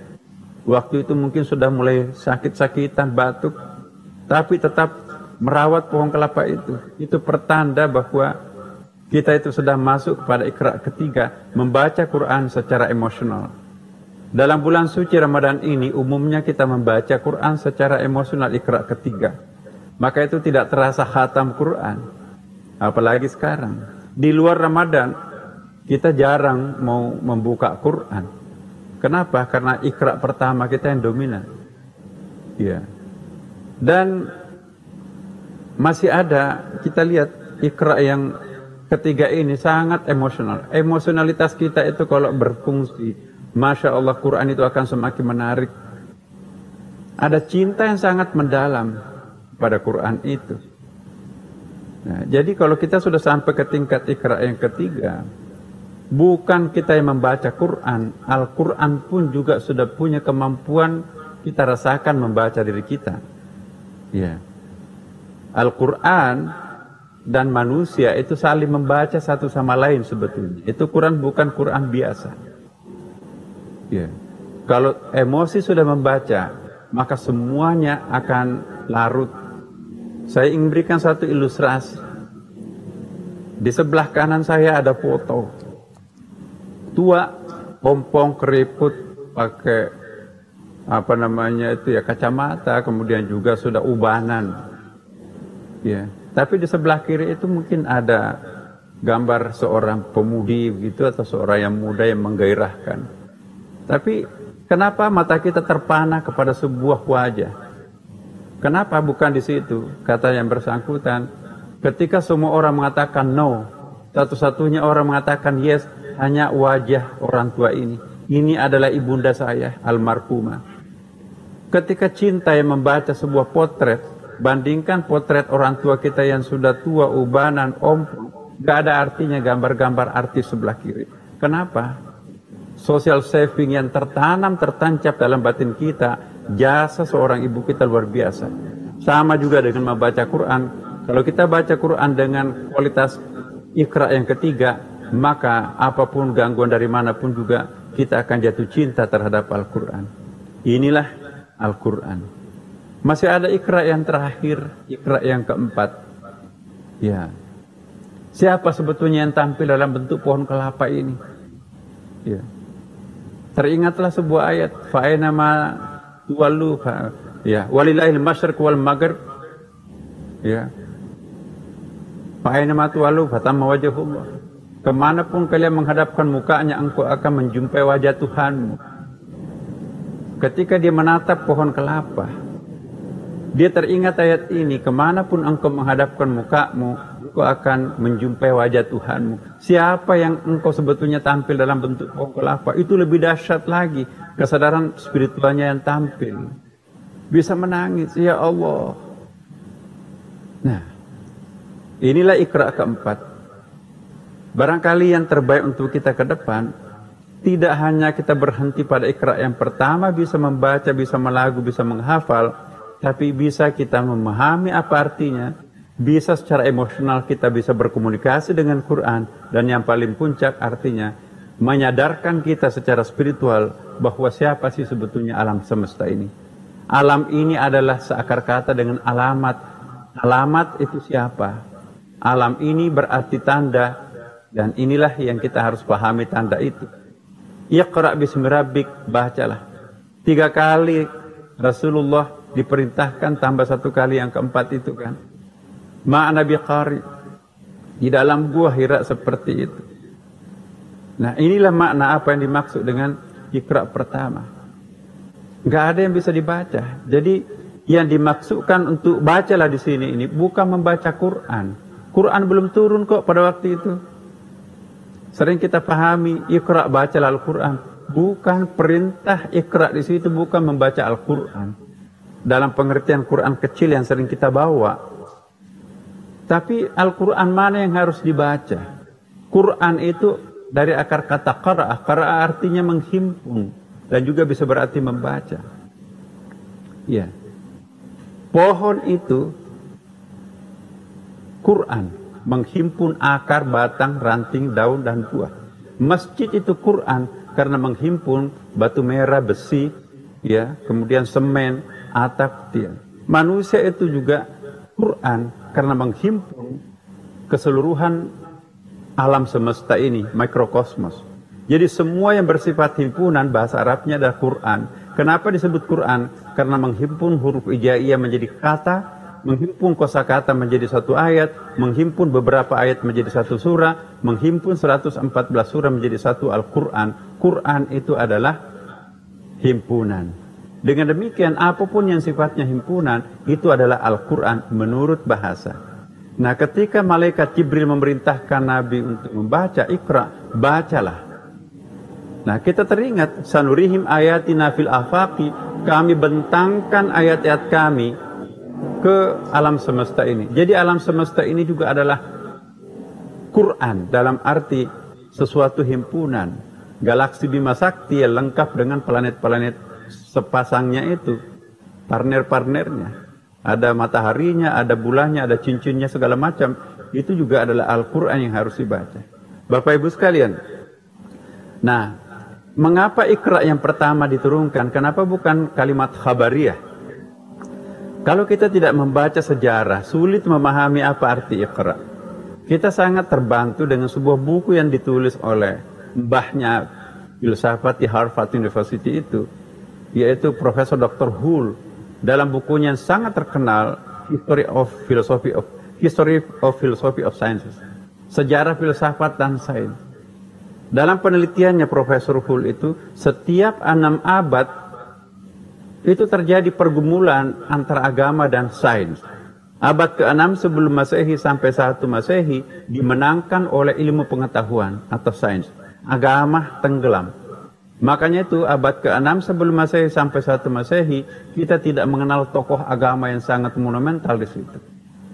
Waktu itu mungkin sudah mulai sakit-sakitan, batuk, tapi tetap merawat pohon kelapa itu. Itu pertanda bahwa kita itu sudah masuk kepada iqra ketiga, membaca Quran secara emosional. Dalam bulan suci Ramadan ini umumnya kita membaca Quran secara emosional, iqra ketiga. Maka itu tidak terasa khatam Quran. Apalagi sekarang di luar Ramadan kita jarang mau membuka Quran. Kenapa? Karena iqra pertama kita yang dominan. Ya. Dan masih ada, kita lihat iqra yang ketiga ini sangat emosional. Emosionalitas kita itu kalau berfungsi, Masya Allah, Quran itu akan semakin menarik. Ada cinta yang sangat mendalam pada Quran itu. Nah, jadi kalau kita sudah sampai ke tingkat iqra yang ketiga, bukan kita yang membaca Quran, Al-Quran pun juga sudah punya kemampuan kita rasakan membaca diri kita. Ya. Al-Quran dan manusia itu saling membaca satu sama lain sebetulnya. Itu Quran bukan Quran biasa. Ya. Kalau emosi sudah membaca, maka semuanya akan larut. Saya ingin berikan satu ilustrasi. Di sebelah kanan saya ada foto. Tua, pompong, keriput, pakai apa namanya itu ya, kacamata, kemudian juga sudah ubanan. Ya. Tapi di sebelah kiri itu mungkin ada gambar seorang pemudi gitu, atau seorang yang muda yang menggairahkan. Tapi kenapa mata kita terpana kepada sebuah wajah? Kenapa bukan di situ? Kata yang bersangkutan, ketika semua orang mengatakan no, satu-satunya orang mengatakan yes, hanya wajah orang tua ini. Ini adalah ibunda saya, almarhumah. Ketika cinta yang membaca sebuah potret, bandingkan potret orang tua kita yang sudah tua, ubanan, ompong, gak ada artinya gambar-gambar artis sebelah kiri. Kenapa? Social saving yang tertancap dalam batin kita, jasa seorang ibu kita luar biasa. Sama juga dengan membaca Quran. Kalau kita baca Quran dengan kualitas Iqra yang ketiga, maka apapun gangguan dari manapun juga kita akan jatuh cinta terhadap Al-Quran. Inilah Al-Quran. Masih ada Iqra yang terakhir, Iqra yang keempat. Ya. Siapa sebetulnya yang tampil dalam bentuk pohon kelapa ini? Ya. Teringatlah sebuah ayat, fa'aina ma tuwallu ya, walillahil masyriq wal maghrib. Ya. Fa'aina ma tuwallu fatamma wajhullah. Kemanapun kalian menghadapkan mukanya, engkau akan menjumpai wajah Tuhanmu. Ketika dia menatap pohon kelapa, dia teringat ayat ini, kemanapun engkau menghadapkan mukamu, engkau akan menjumpai wajah Tuhanmu. Siapa yang engkau sebetulnya tampil dalam bentuk pohon kelapa, itu lebih dahsyat lagi. Kesadaran spiritualnya yang tampil. Bisa menangis, ya Allah. Nah, inilah Iqra keempat. Barangkali yang terbaik untuk kita ke depan, tidak hanya kita berhenti pada Iqra yang pertama, bisa membaca, bisa melagu, bisa menghafal, tapi bisa kita memahami apa artinya, bisa secara emosional kita bisa berkomunikasi dengan Quran, dan yang paling puncak artinya menyadarkan kita secara spiritual bahwa siapa sih sebetulnya alam semesta ini. Alam ini adalah seakar kata dengan alamat. Alamat itu siapa? Alam ini berarti tanda, dan inilah yang kita harus pahami tanda itu. Iqra bismi rabbik, bacalah. 3 kali Rasulullah diperintahkan, tambah 1 kali yang keempat itu kan. Ma'ana biqari. Di dalam gua Hira seperti itu. Nah, inilah makna apa yang dimaksud dengan Iqra pertama. Gak ada yang bisa dibaca. Jadi yang dimaksudkan untuk bacalah di sini ini bukan membaca Quran. Quran belum turun kok pada waktu itu. Sering kita pahami Iqra, bacalah Al-Quran. Bukan perintah Iqra di situ, bukan membaca Al-Quran dalam pengertian Quran kecil yang sering kita bawa. Tapi Al-Quran mana yang harus dibaca? Quran itu dari akar kata qara'ah. Qara'ah artinya menghimpun dan juga bisa berarti membaca. Ya. Pohon itu Quran, menghimpun akar, batang, ranting, daun, dan buah. Masjid itu Quran karena menghimpun batu merah, besi, ya, kemudian semen, atap, tiang. Manusia itu juga Quran karena menghimpun keseluruhan alam semesta ini, mikrokosmos. Jadi semua yang bersifat himpunan, bahasa Arabnya adalah Quran. Kenapa disebut Quran? Karena menghimpun huruf hijaiyah menjadi kata, menghimpun kosakata menjadi satu ayat, menghimpun beberapa ayat menjadi satu surah, menghimpun 114 surah menjadi satu Al-Quran. Quran itu adalah himpunan. Dengan demikian, apapun yang sifatnya himpunan, itu adalah Al-Quran menurut bahasa. Nah, ketika malaikat Jibril memerintahkan Nabi untuk membaca Iqra, bacalah. Nah, kita teringat, sanurihim ayatina fil afaqi, kami bentangkan ayat-ayat kami ke alam semesta ini. Jadi alam semesta ini juga adalah Quran dalam arti sesuatu himpunan. Galaksi Bima Sakti yang lengkap dengan planet-planet sepasangnya itu, partner-partnernya. Ada mataharinya, ada bulannya, ada cincinnya, segala macam. itu juga adalah Al-Quran yang harus dibaca. Bapak Ibu sekalian, nah, mengapa Iqra yang pertama diturunkan? Kenapa bukan kalimat khabariyah? Kalau kita tidak membaca sejarah, sulit memahami apa arti Iqra. Kita sangat terbantu dengan sebuah buku yang ditulis oleh mbahnya filsafat di Harvard University itu, yaitu Profesor Dr. Hull, dalam bukunya yang sangat terkenal, History of Philosophy of Sciences, sejarah filsafat dan sains. Dalam penelitiannya Profesor Hull itu, setiap 6 abad itu terjadi pergumulan antara agama dan sains. Abad ke-6 sebelum Masehi sampai 1 Masehi dimenangkan oleh ilmu pengetahuan atau sains. Agama tenggelam. Makanya itu abad ke-6 sebelum Masehi sampai 1 Masehi kita tidak mengenal tokoh agama yang sangat monumental di situ.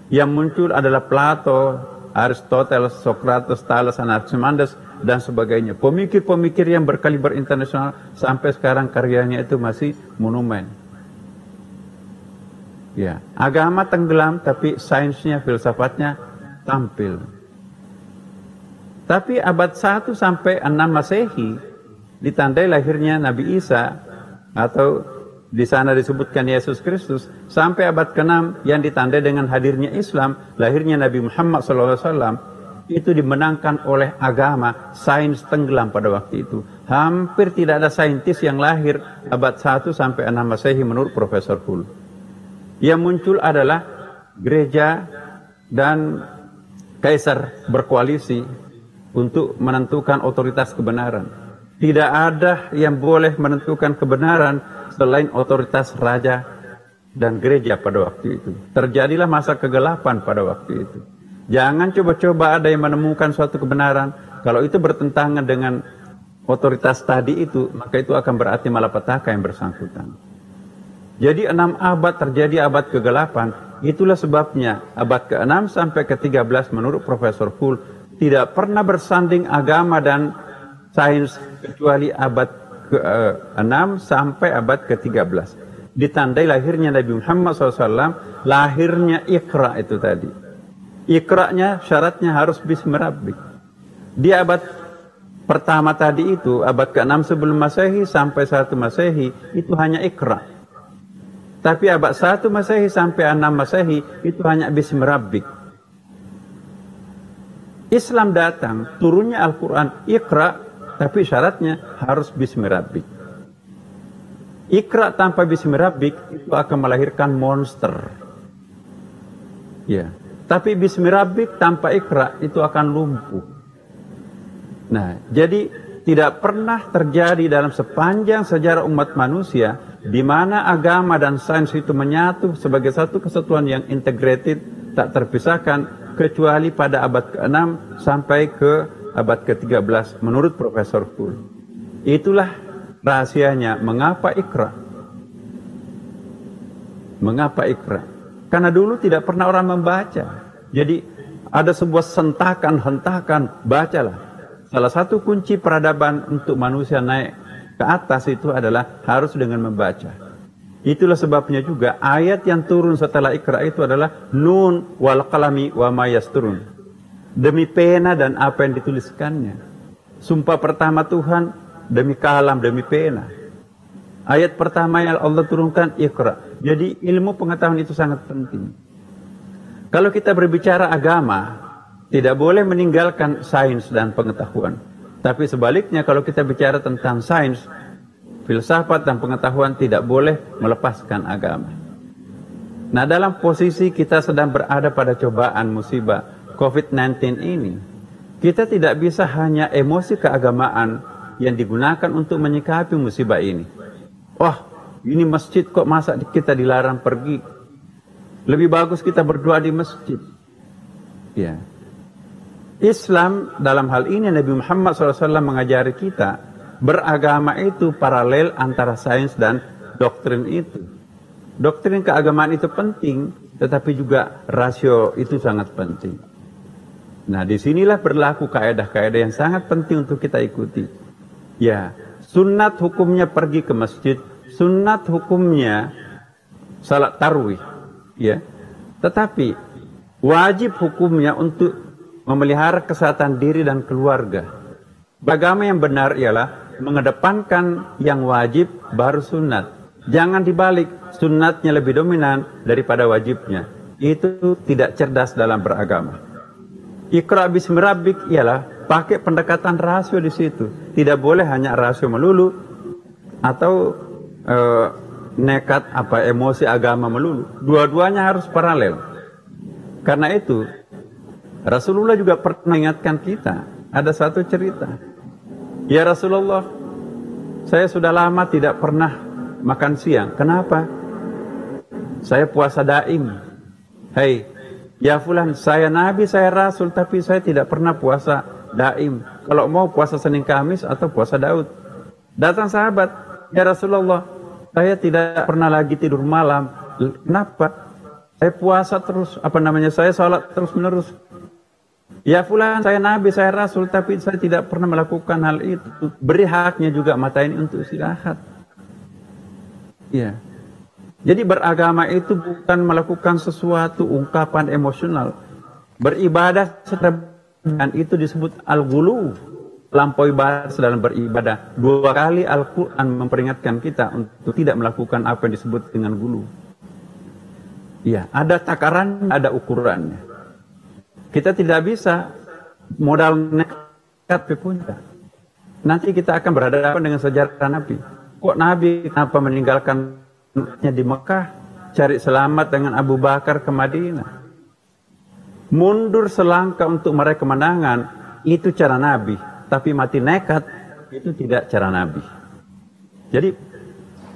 Yang muncul adalah Plato, Aristoteles, Socrates, Thales, Anaximenes, dan sebagainya. Pemikir-pemikir yang berkaliber internasional sampai sekarang karyanya itu masih monumen. Ya, agama tenggelam tapi sainsnya, filsafatnya tampil. Tapi abad 1 sampai 6 Masehi ditandai lahirnya Nabi Isa, atau di sana disebutkan Yesus Kristus, sampai abad ke-6 yang ditandai dengan hadirnya Islam, lahirnya Nabi Muhammad SAW, itu dimenangkan oleh agama. Sains tenggelam pada waktu itu. Hampir tidak ada saintis yang lahir abad 1 sampai 6 Masehi menurut Profesor Hull. Yang muncul adalah gereja dan kaisar berkoalisi untuk menentukan otoritas kebenaran. Tidak ada yang boleh menentukan kebenaran selain otoritas raja dan gereja pada waktu itu. Terjadilah masa kegelapan pada waktu itu. Jangan coba-coba ada yang menemukan suatu kebenaran. Kalau itu bertentangan dengan otoritas tadi itu, maka itu akan berarti malapetaka yang bersangkutan. Jadi 6 abad terjadi abad kegelapan. Itulah sebabnya abad ke-6 sampai ke-13 menurut Profesor Hull tidak pernah bersanding agama dan sains kecuali abad ke-6 sampai abad ke-13. Ditandai lahirnya Nabi Muhammad SAW, lahirnya Iqra itu tadi. Iqra-nya syaratnya harus bismi rabbik. Di abad pertama tadi itu, abad ke-6 sebelum Masehi sampai 1 Masehi, itu hanya Iqra. Tapi abad 1 Masehi sampai 6 Masehi, itu hanya bismi rabbik. Islam datang, turunnya Al-Quran, Iqra, tapi syaratnya harus bismi rabbik. Iqra tanpa bismi rabbik itu akan melahirkan monster. Ya. Tapi bismi rabbik tanpa Iqra itu akan lumpuh. Nah, jadi tidak pernah terjadi dalam sepanjang sejarah umat manusia di mana agama dan sains itu menyatu sebagai satu kesatuan yang integrated, tak terpisahkan, kecuali pada abad ke-6 sampai ke abad ke-13 menurut Profesor Hull. Itulah rahasianya mengapa Iqra. Mengapa Iqra? Karena dulu tidak pernah orang membaca. Jadi ada sebuah hentakan, bacalah. Salah satu kunci peradaban untuk manusia naik ke atas itu adalah harus dengan membaca. Itulah sebabnya juga ayat yang turun setelah Iqra itu adalah Nun wal qalami wa ma yasturun. Demi pena dan apa yang dituliskannya. Sumpah pertama Tuhan, demi kalam, demi pena. Ayat pertama yang Allah turunkan Iqra. Jadi ilmu pengetahuan itu sangat penting. Kalau kita berbicara agama, tidak boleh meninggalkan sains dan pengetahuan. Tapi sebaliknya kalau kita bicara tentang sains, filsafat dan pengetahuan, tidak boleh melepaskan agama. Nah, dalam posisi kita sedang berada pada cobaan musibah COVID-19 ini, kita tidak bisa hanya emosi keagamaan yang digunakan untuk menyikapi musibah ini. Wah, ini masjid kok masa kita dilarang pergi? Lebih bagus kita berdoa di masjid. Ya. Islam dalam hal ini Nabi Muhammad SAW mengajari kita beragama itu paralel antara sains dan doktrin itu. Doktrin keagamaan itu penting, tetapi juga rasio itu sangat penting. Nah, disinilah berlaku kaedah-kaedah yang sangat penting untuk kita ikuti. Ya, sunat hukumnya pergi ke masjid, sunat hukumnya salat tarawih. Ya, tetapi wajib hukumnya untuk memelihara kesehatan diri dan keluarga. Agama yang benar ialah mengedepankan yang wajib baru sunat. Jangan dibalik, sunatnya lebih dominan daripada wajibnya. Itu tidak cerdas dalam beragama. Iqra bismi rabbik ialah pakai pendekatan rasio di situ. Tidak boleh hanya rasio melulu atau nekat emosi agama melulu. Dua-duanya harus paralel. Karena itu Rasulullah juga pernah ingatkan kita. Ada satu cerita. Ya Rasulullah, saya sudah lama tidak pernah makan siang. Kenapa? Saya puasa daim. Hei, ya fulan, saya Nabi, saya Rasul, tapi saya tidak pernah puasa daim. Kalau mau puasa Senin Kamis atau puasa Daud. Datang sahabat, ya Rasulullah, saya tidak pernah lagi tidur malam. Kenapa? Saya puasa terus, saya sholat terus menerus. Ya fulan, saya Nabi, saya Rasul, tapi saya tidak pernah melakukan hal itu. Beri haknya juga mata ini untuk istirahat. Ya. Jadi beragama itu bukan melakukan sesuatu ungkapan emosional. Beribadah dan itu disebut al-ghulu, lampaui batas dalam beribadah. 2 kali Al-Quran memperingatkan kita untuk tidak melakukan apa yang disebut dengan ghulu. Ya, ada takaran, ada ukurannya. Kita tidak bisa modal nekat puncak. Nanti kita akan berhadapan dengan sejarah Nabi. Kok Nabi kenapa meninggalkannya di Mekah, cari selamat dengan Abu Bakar ke Madinah? Mundur selangkah untuk meraih kemenangan, itu cara Nabi. Tapi mati nekat, itu tidak cara Nabi. Jadi,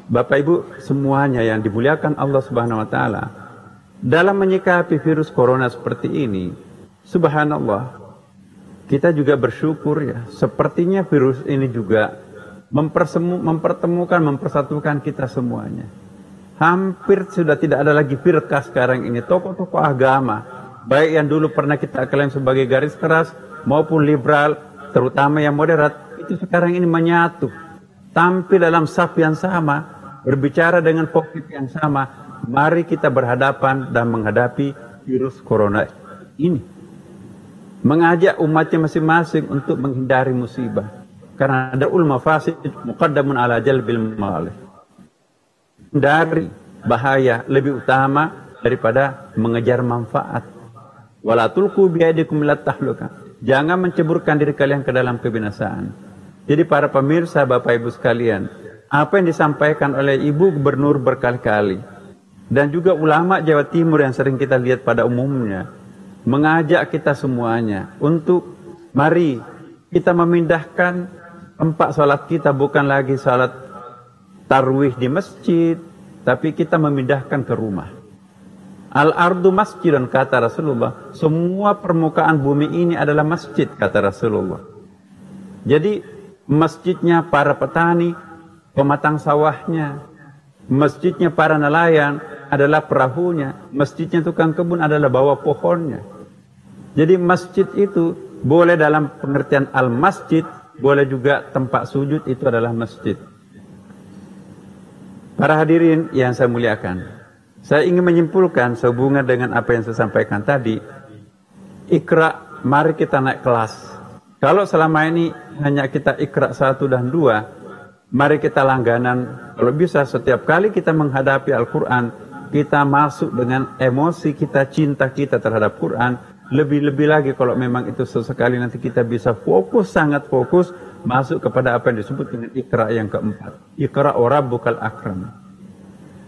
Bapak Ibu semuanya yang dimuliakan Allah Subhanahu Wa Taala, dalam menyikapi virus corona seperti ini, subhanallah, kita juga bersyukur ya. Sepertinya virus ini juga mempertemukan, mempersatukan kita semuanya. Hampir sudah tidak ada lagi firqah sekarang ini. Tokoh-tokoh agama, baik yang dulu pernah kita klaim sebagai garis keras, maupun liberal, terutama yang moderat, itu sekarang ini menyatu. Tampil dalam saf yang sama, berbicara dengan fokus yang sama. Mari kita berhadapan dan menghadapi virus corona ini. Mengajak umatnya masing-masing untuk menghindari musibah. Karena darul mafasid muqaddamun ala jalbil malih. Dari bahaya lebih utama daripada mengejar manfaat. Wala tulqu biyadikum ila tahluka. Jangan menceburkan diri kalian ke dalam kebinasaan. Jadi para pemirsa, Bapak Ibu sekalian, apa yang disampaikan oleh Ibu Gubernur berkali-kali dan juga ulama Jawa Timur yang sering kita lihat pada umumnya, mengajak kita semuanya untuk mari kita memindahkan tempat sholat kita, bukan lagi sholat tarwih di masjid, tapi kita memindahkan ke rumah. Al-ardu masjidun, kata Rasulullah. Semua permukaan bumi ini adalah masjid, kata Rasulullah. Jadi masjidnya para petani, pematang sawahnya, masjidnya para nelayan adalah perahunya, masjidnya tukang kebun adalah bawa pohonnya. Jadi masjid itu boleh dalam pengertian al-masjid, boleh juga tempat sujud, itu adalah masjid. Para hadirin yang saya muliakan, saya ingin menyimpulkan sehubungan dengan apa yang saya sampaikan tadi. Iqra, mari kita naik kelas. Kalau selama ini hanya kita Iqra 1 dan 2, mari kita langganan. Kalau bisa setiap kali kita menghadapi Al-Quran, kita masuk dengan emosi kita, cinta kita terhadap Quran. Lebih-lebih lagi kalau memang itu sesekali nanti kita bisa fokus, sangat fokus, masuk kepada apa yang disebut dengan Iqra yang keempat. Iqra wa rabbukal akram.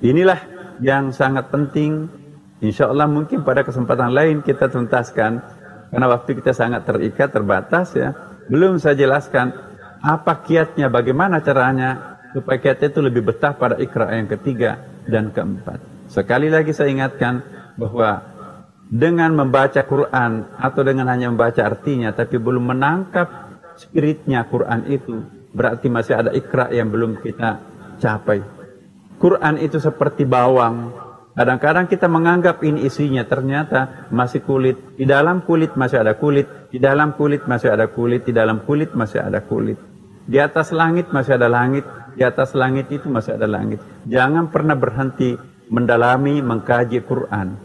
Inilah yang sangat penting. Insya Allah mungkin pada kesempatan lain kita tuntaskan, karena waktu kita sangat terikat, terbatas ya. Belum saya jelaskan apa kiatnya, bagaimana caranya supaya kiatnya itu lebih betah pada Iqra yang ketiga dan keempat. Sekali lagi saya ingatkan bahwa dengan membaca Quran atau dengan hanya membaca artinya tapi belum menangkap spiritnya Quran itu, berarti masih ada Iqra yang belum kita capai. Quran itu seperti bawang. Kadang-kadang kita menganggap ini isinya, ternyata masih kulit. Di dalam kulit masih ada kulit. Di dalam kulit masih ada kulit. Di dalam kulit masih ada kulit. Di atas langit masih ada langit. Di atas langit itu masih ada langit. Jangan pernah berhenti mendalami, mengkaji Quran.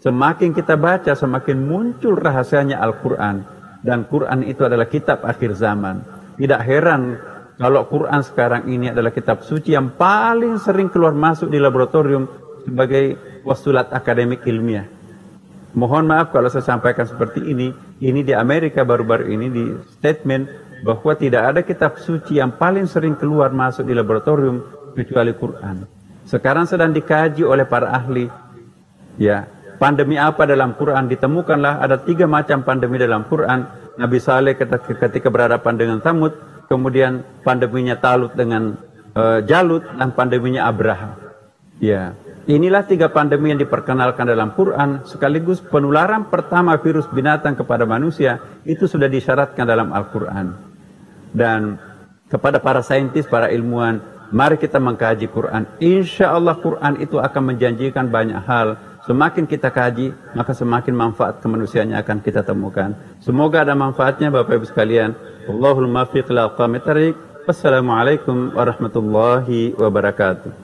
Semakin kita baca, semakin muncul rahasianya Al-Quran. Dan Quran itu adalah kitab akhir zaman. Tidak heran kalau Quran sekarang ini adalah kitab suci yang paling sering keluar masuk di laboratorium sebagai postulat akademik ilmiah. Mohon maaf kalau saya sampaikan seperti ini di Amerika baru-baru ini di statement bahwa tidak ada kitab suci yang paling sering keluar masuk di laboratorium kecuali Quran. Sekarang sedang dikaji oleh para ahli. Ya, pandemi apa dalam Quran? Ditemukanlah ada 3 macam pandemi dalam Quran. Nabi Saleh ketika berhadapan dengan Tsamud, kemudian pandeminya Talut dengan Jalut, dan pandeminya Abraha. Ya, inilah 3 pandemi yang diperkenalkan dalam Quran, sekaligus penularan pertama virus binatang kepada manusia itu sudah disyaratkan dalam Al-Quran. Dan kepada para saintis, para ilmuwan, mari kita mengkaji Quran. Insya Allah Quran itu akan menjanjikan banyak hal. Semakin kita kaji, maka semakin manfaat kemanusiaannya akan kita temukan. Semoga ada manfaatnya Bapak Ibu sekalian. Allahul muwaffiq ila aqwamit thariq. Wassalamualaikum warahmatullahi wabarakatuh.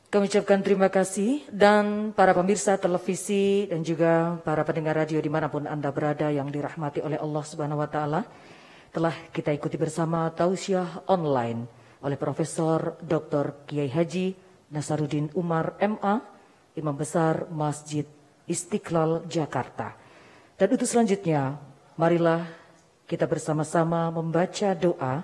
Kami ucapkan terima kasih, dan para pemirsa televisi dan juga para pendengar radio dimanapun Anda berada yang dirahmati oleh Allah Subhanahu wa Ta'ala, telah kita ikuti bersama tausiah online oleh Profesor Dr. Kiai Haji Nasaruddin Umar MA, Imam Besar Masjid Istiqlal Jakarta. Dan untuk selanjutnya, marilah kita bersama-sama membaca doa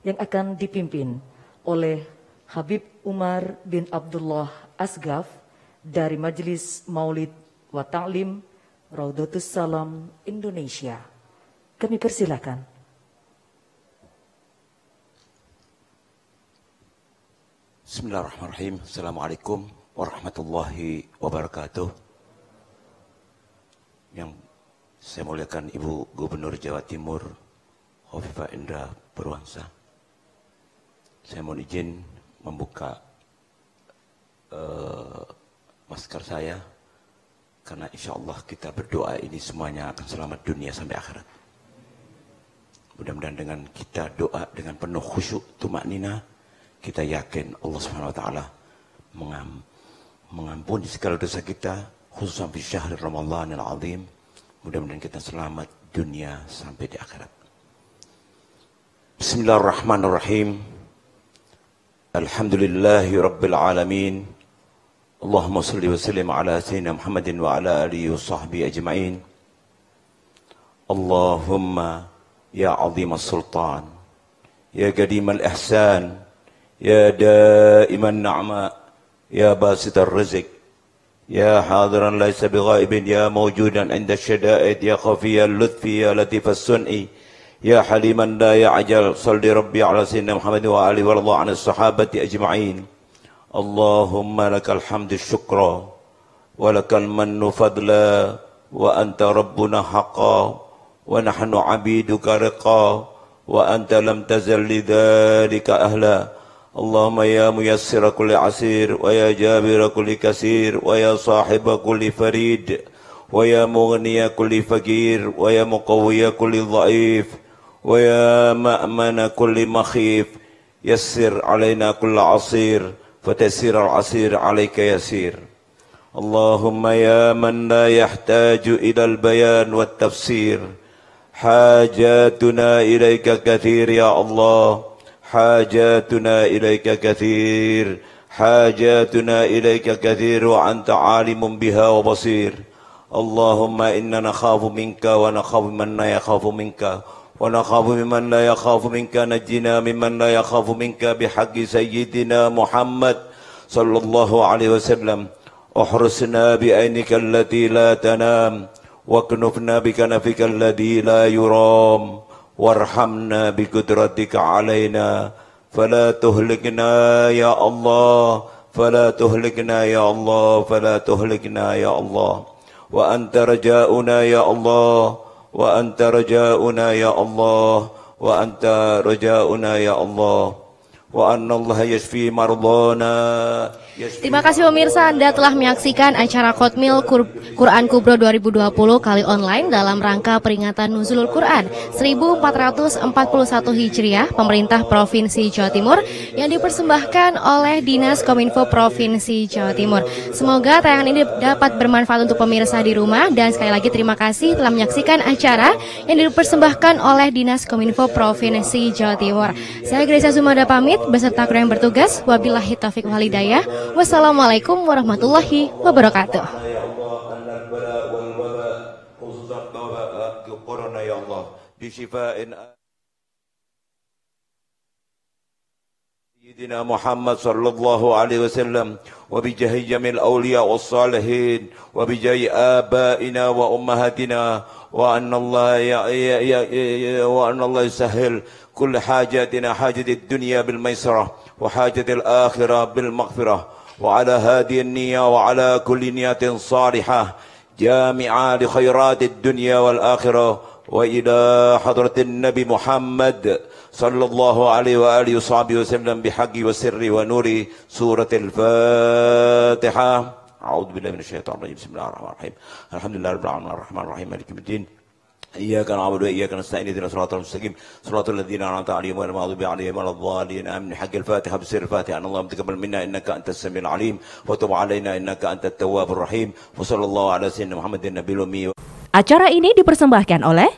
yang akan dipimpin oleh Habib Umar bin Abdullah Asgaf dari Majelis Maulid wa Ta'lim Raudatus Salam Indonesia. Kami persilakan. Bismillahirrahmanirrahim. Assalamualaikum warahmatullahi wabarakatuh. Yang saya muliakan Ibu Gubernur Jawa Timur Khofifah Indra Purwangsa. Saya mohon izin membuka masker saya, karena insya Allah kita berdoa ini semuanya akan selamat dunia sampai akhirat. Mudah-mudahan dengan kita doa dengan penuh khusyuk tumaknina, kita yakin Allah Subhanahu wa Ta'ala mengampuni segala dosa kita, khususnya di syahr Ramadhanil Azim. Mudah-mudahan kita selamat dunia sampai di akhirat. Bismillahirrahmanirrahim. Alhamdulillahi Rabbil Alamin. Allahumma salli wa sallim ala Sayyidina Muhammadin wa ala alihi wa sahbihi ajma'in. Allahumma ya azim as-sultan, ya qadim al-ihsan, ya daim an-na'ma, ya basit ar-rizq, ya hadiran laysa bighaibin, ya mawjudan inda syada'id, ya khafiya al-lutfi, ya latif as-sun'i, ya haliman la ya'jal. Salli rabbi ala sayyidina Muhammad wa alihi wa radha 'anil sahabati ajma'in. Allahumma lakal hamdu syukra wa lakal mannu fadla wa anta rabbuna haqqan wa nahnu 'abiduka riqa wa anta lam tazal lidzalika ahla. Allahumma ya muyassira kulli asir wa ya jabira kulli kasir wa ya sahiba kulli farid wa ya mughniya kulli faqir wa ya muqawwiya kulli dhaif wa ya ma'mana kulli makhif. Yassir alaina kulla asir fatasir al-asir alayka yasir. Allahumma ya man la yahtaju ila al-bayan wa tafsir, hajatuna ilayka kathir ya Allah, hajatuna ilayka kathir, hajatuna ilayka kathir wa anta alimun biha wa basir. Allahumma inna nakhafu minka wa nakhafu man la yakhafu minka wa nakhafu mimman la yakhafu minka. Najjina mimman la yakhafu minka bihaqqi sayyidina Muhammad sallallahu alaihi wasallam. Uhrusna bi'ainika allati la tanam wa knufna bikanafika alladhi la yuram warhamna biqudratika alaina fala tuhlikna ya Allah, fala tuhlikna ya Allah, fala tuhlikna ya Allah. Wa anta raja'una ya Allah, wa anta raja'una ya Allah, wa anta raja'una ya Allah. Wa anna Allah yashfi mardana Terima kasih pemirsa, Anda telah menyaksikan acara Khatmil Quran Kubro 2020 kali online dalam rangka peringatan Nuzulul Quran 1441 Hijriah Pemerintah Provinsi Jawa Timur yang dipersembahkan oleh Dinas Kominfo Provinsi Jawa Timur. Semoga tayangan ini dapat bermanfaat untuk pemirsa di rumah, dan sekali lagi terima kasih telah menyaksikan acara yang dipersembahkan oleh Dinas Kominfo Provinsi Jawa Timur. Saya Gracia Zumada pamit beserta kru yang bertugas. Wabillahi taufiq wal hidayah. Wassalamualaikum warahmatullahi wabarakatuh. سيدنا محمد صلى الله عليه وسلم وبجاه جميع الأولياء والصالحين وبجاه آبائنا وأمهاتنا وأن الله يسهل كل حاجاتنا، حاجة الدنيا بالميسرة وحاجة الآخرة بالمغفرة، وعلى هذه النية وعلى كل نية صالحة جامعة لخيرات الدنيا والآخرة، وإلى حضرة النبي محمد صلى الله عليه وآله وصحبه وسلم بحق وسر ونور سورة الفاتحة. أعوذ بالله من الشيطان الرجيم. بسم الله الرحمن الرحيم. الحمد لله رب العالمين الرحمن الرحيم مالك يوم الدين إياك نعبد وإياك نستعين اهدنا الصراط المستقيم صراط الذين أنعمت عليهم غير المغضوب عليهم ولا الضالين آمين. حق الفاتحة بسر الفاتحة أن اللهم تقبل منا إنك أنت السميع العليم وتب علينا إنك أنت التواب الرحيم وصلى الله على سيدنا محمد النبي الأمي. Acara ini dipersembahkan oleh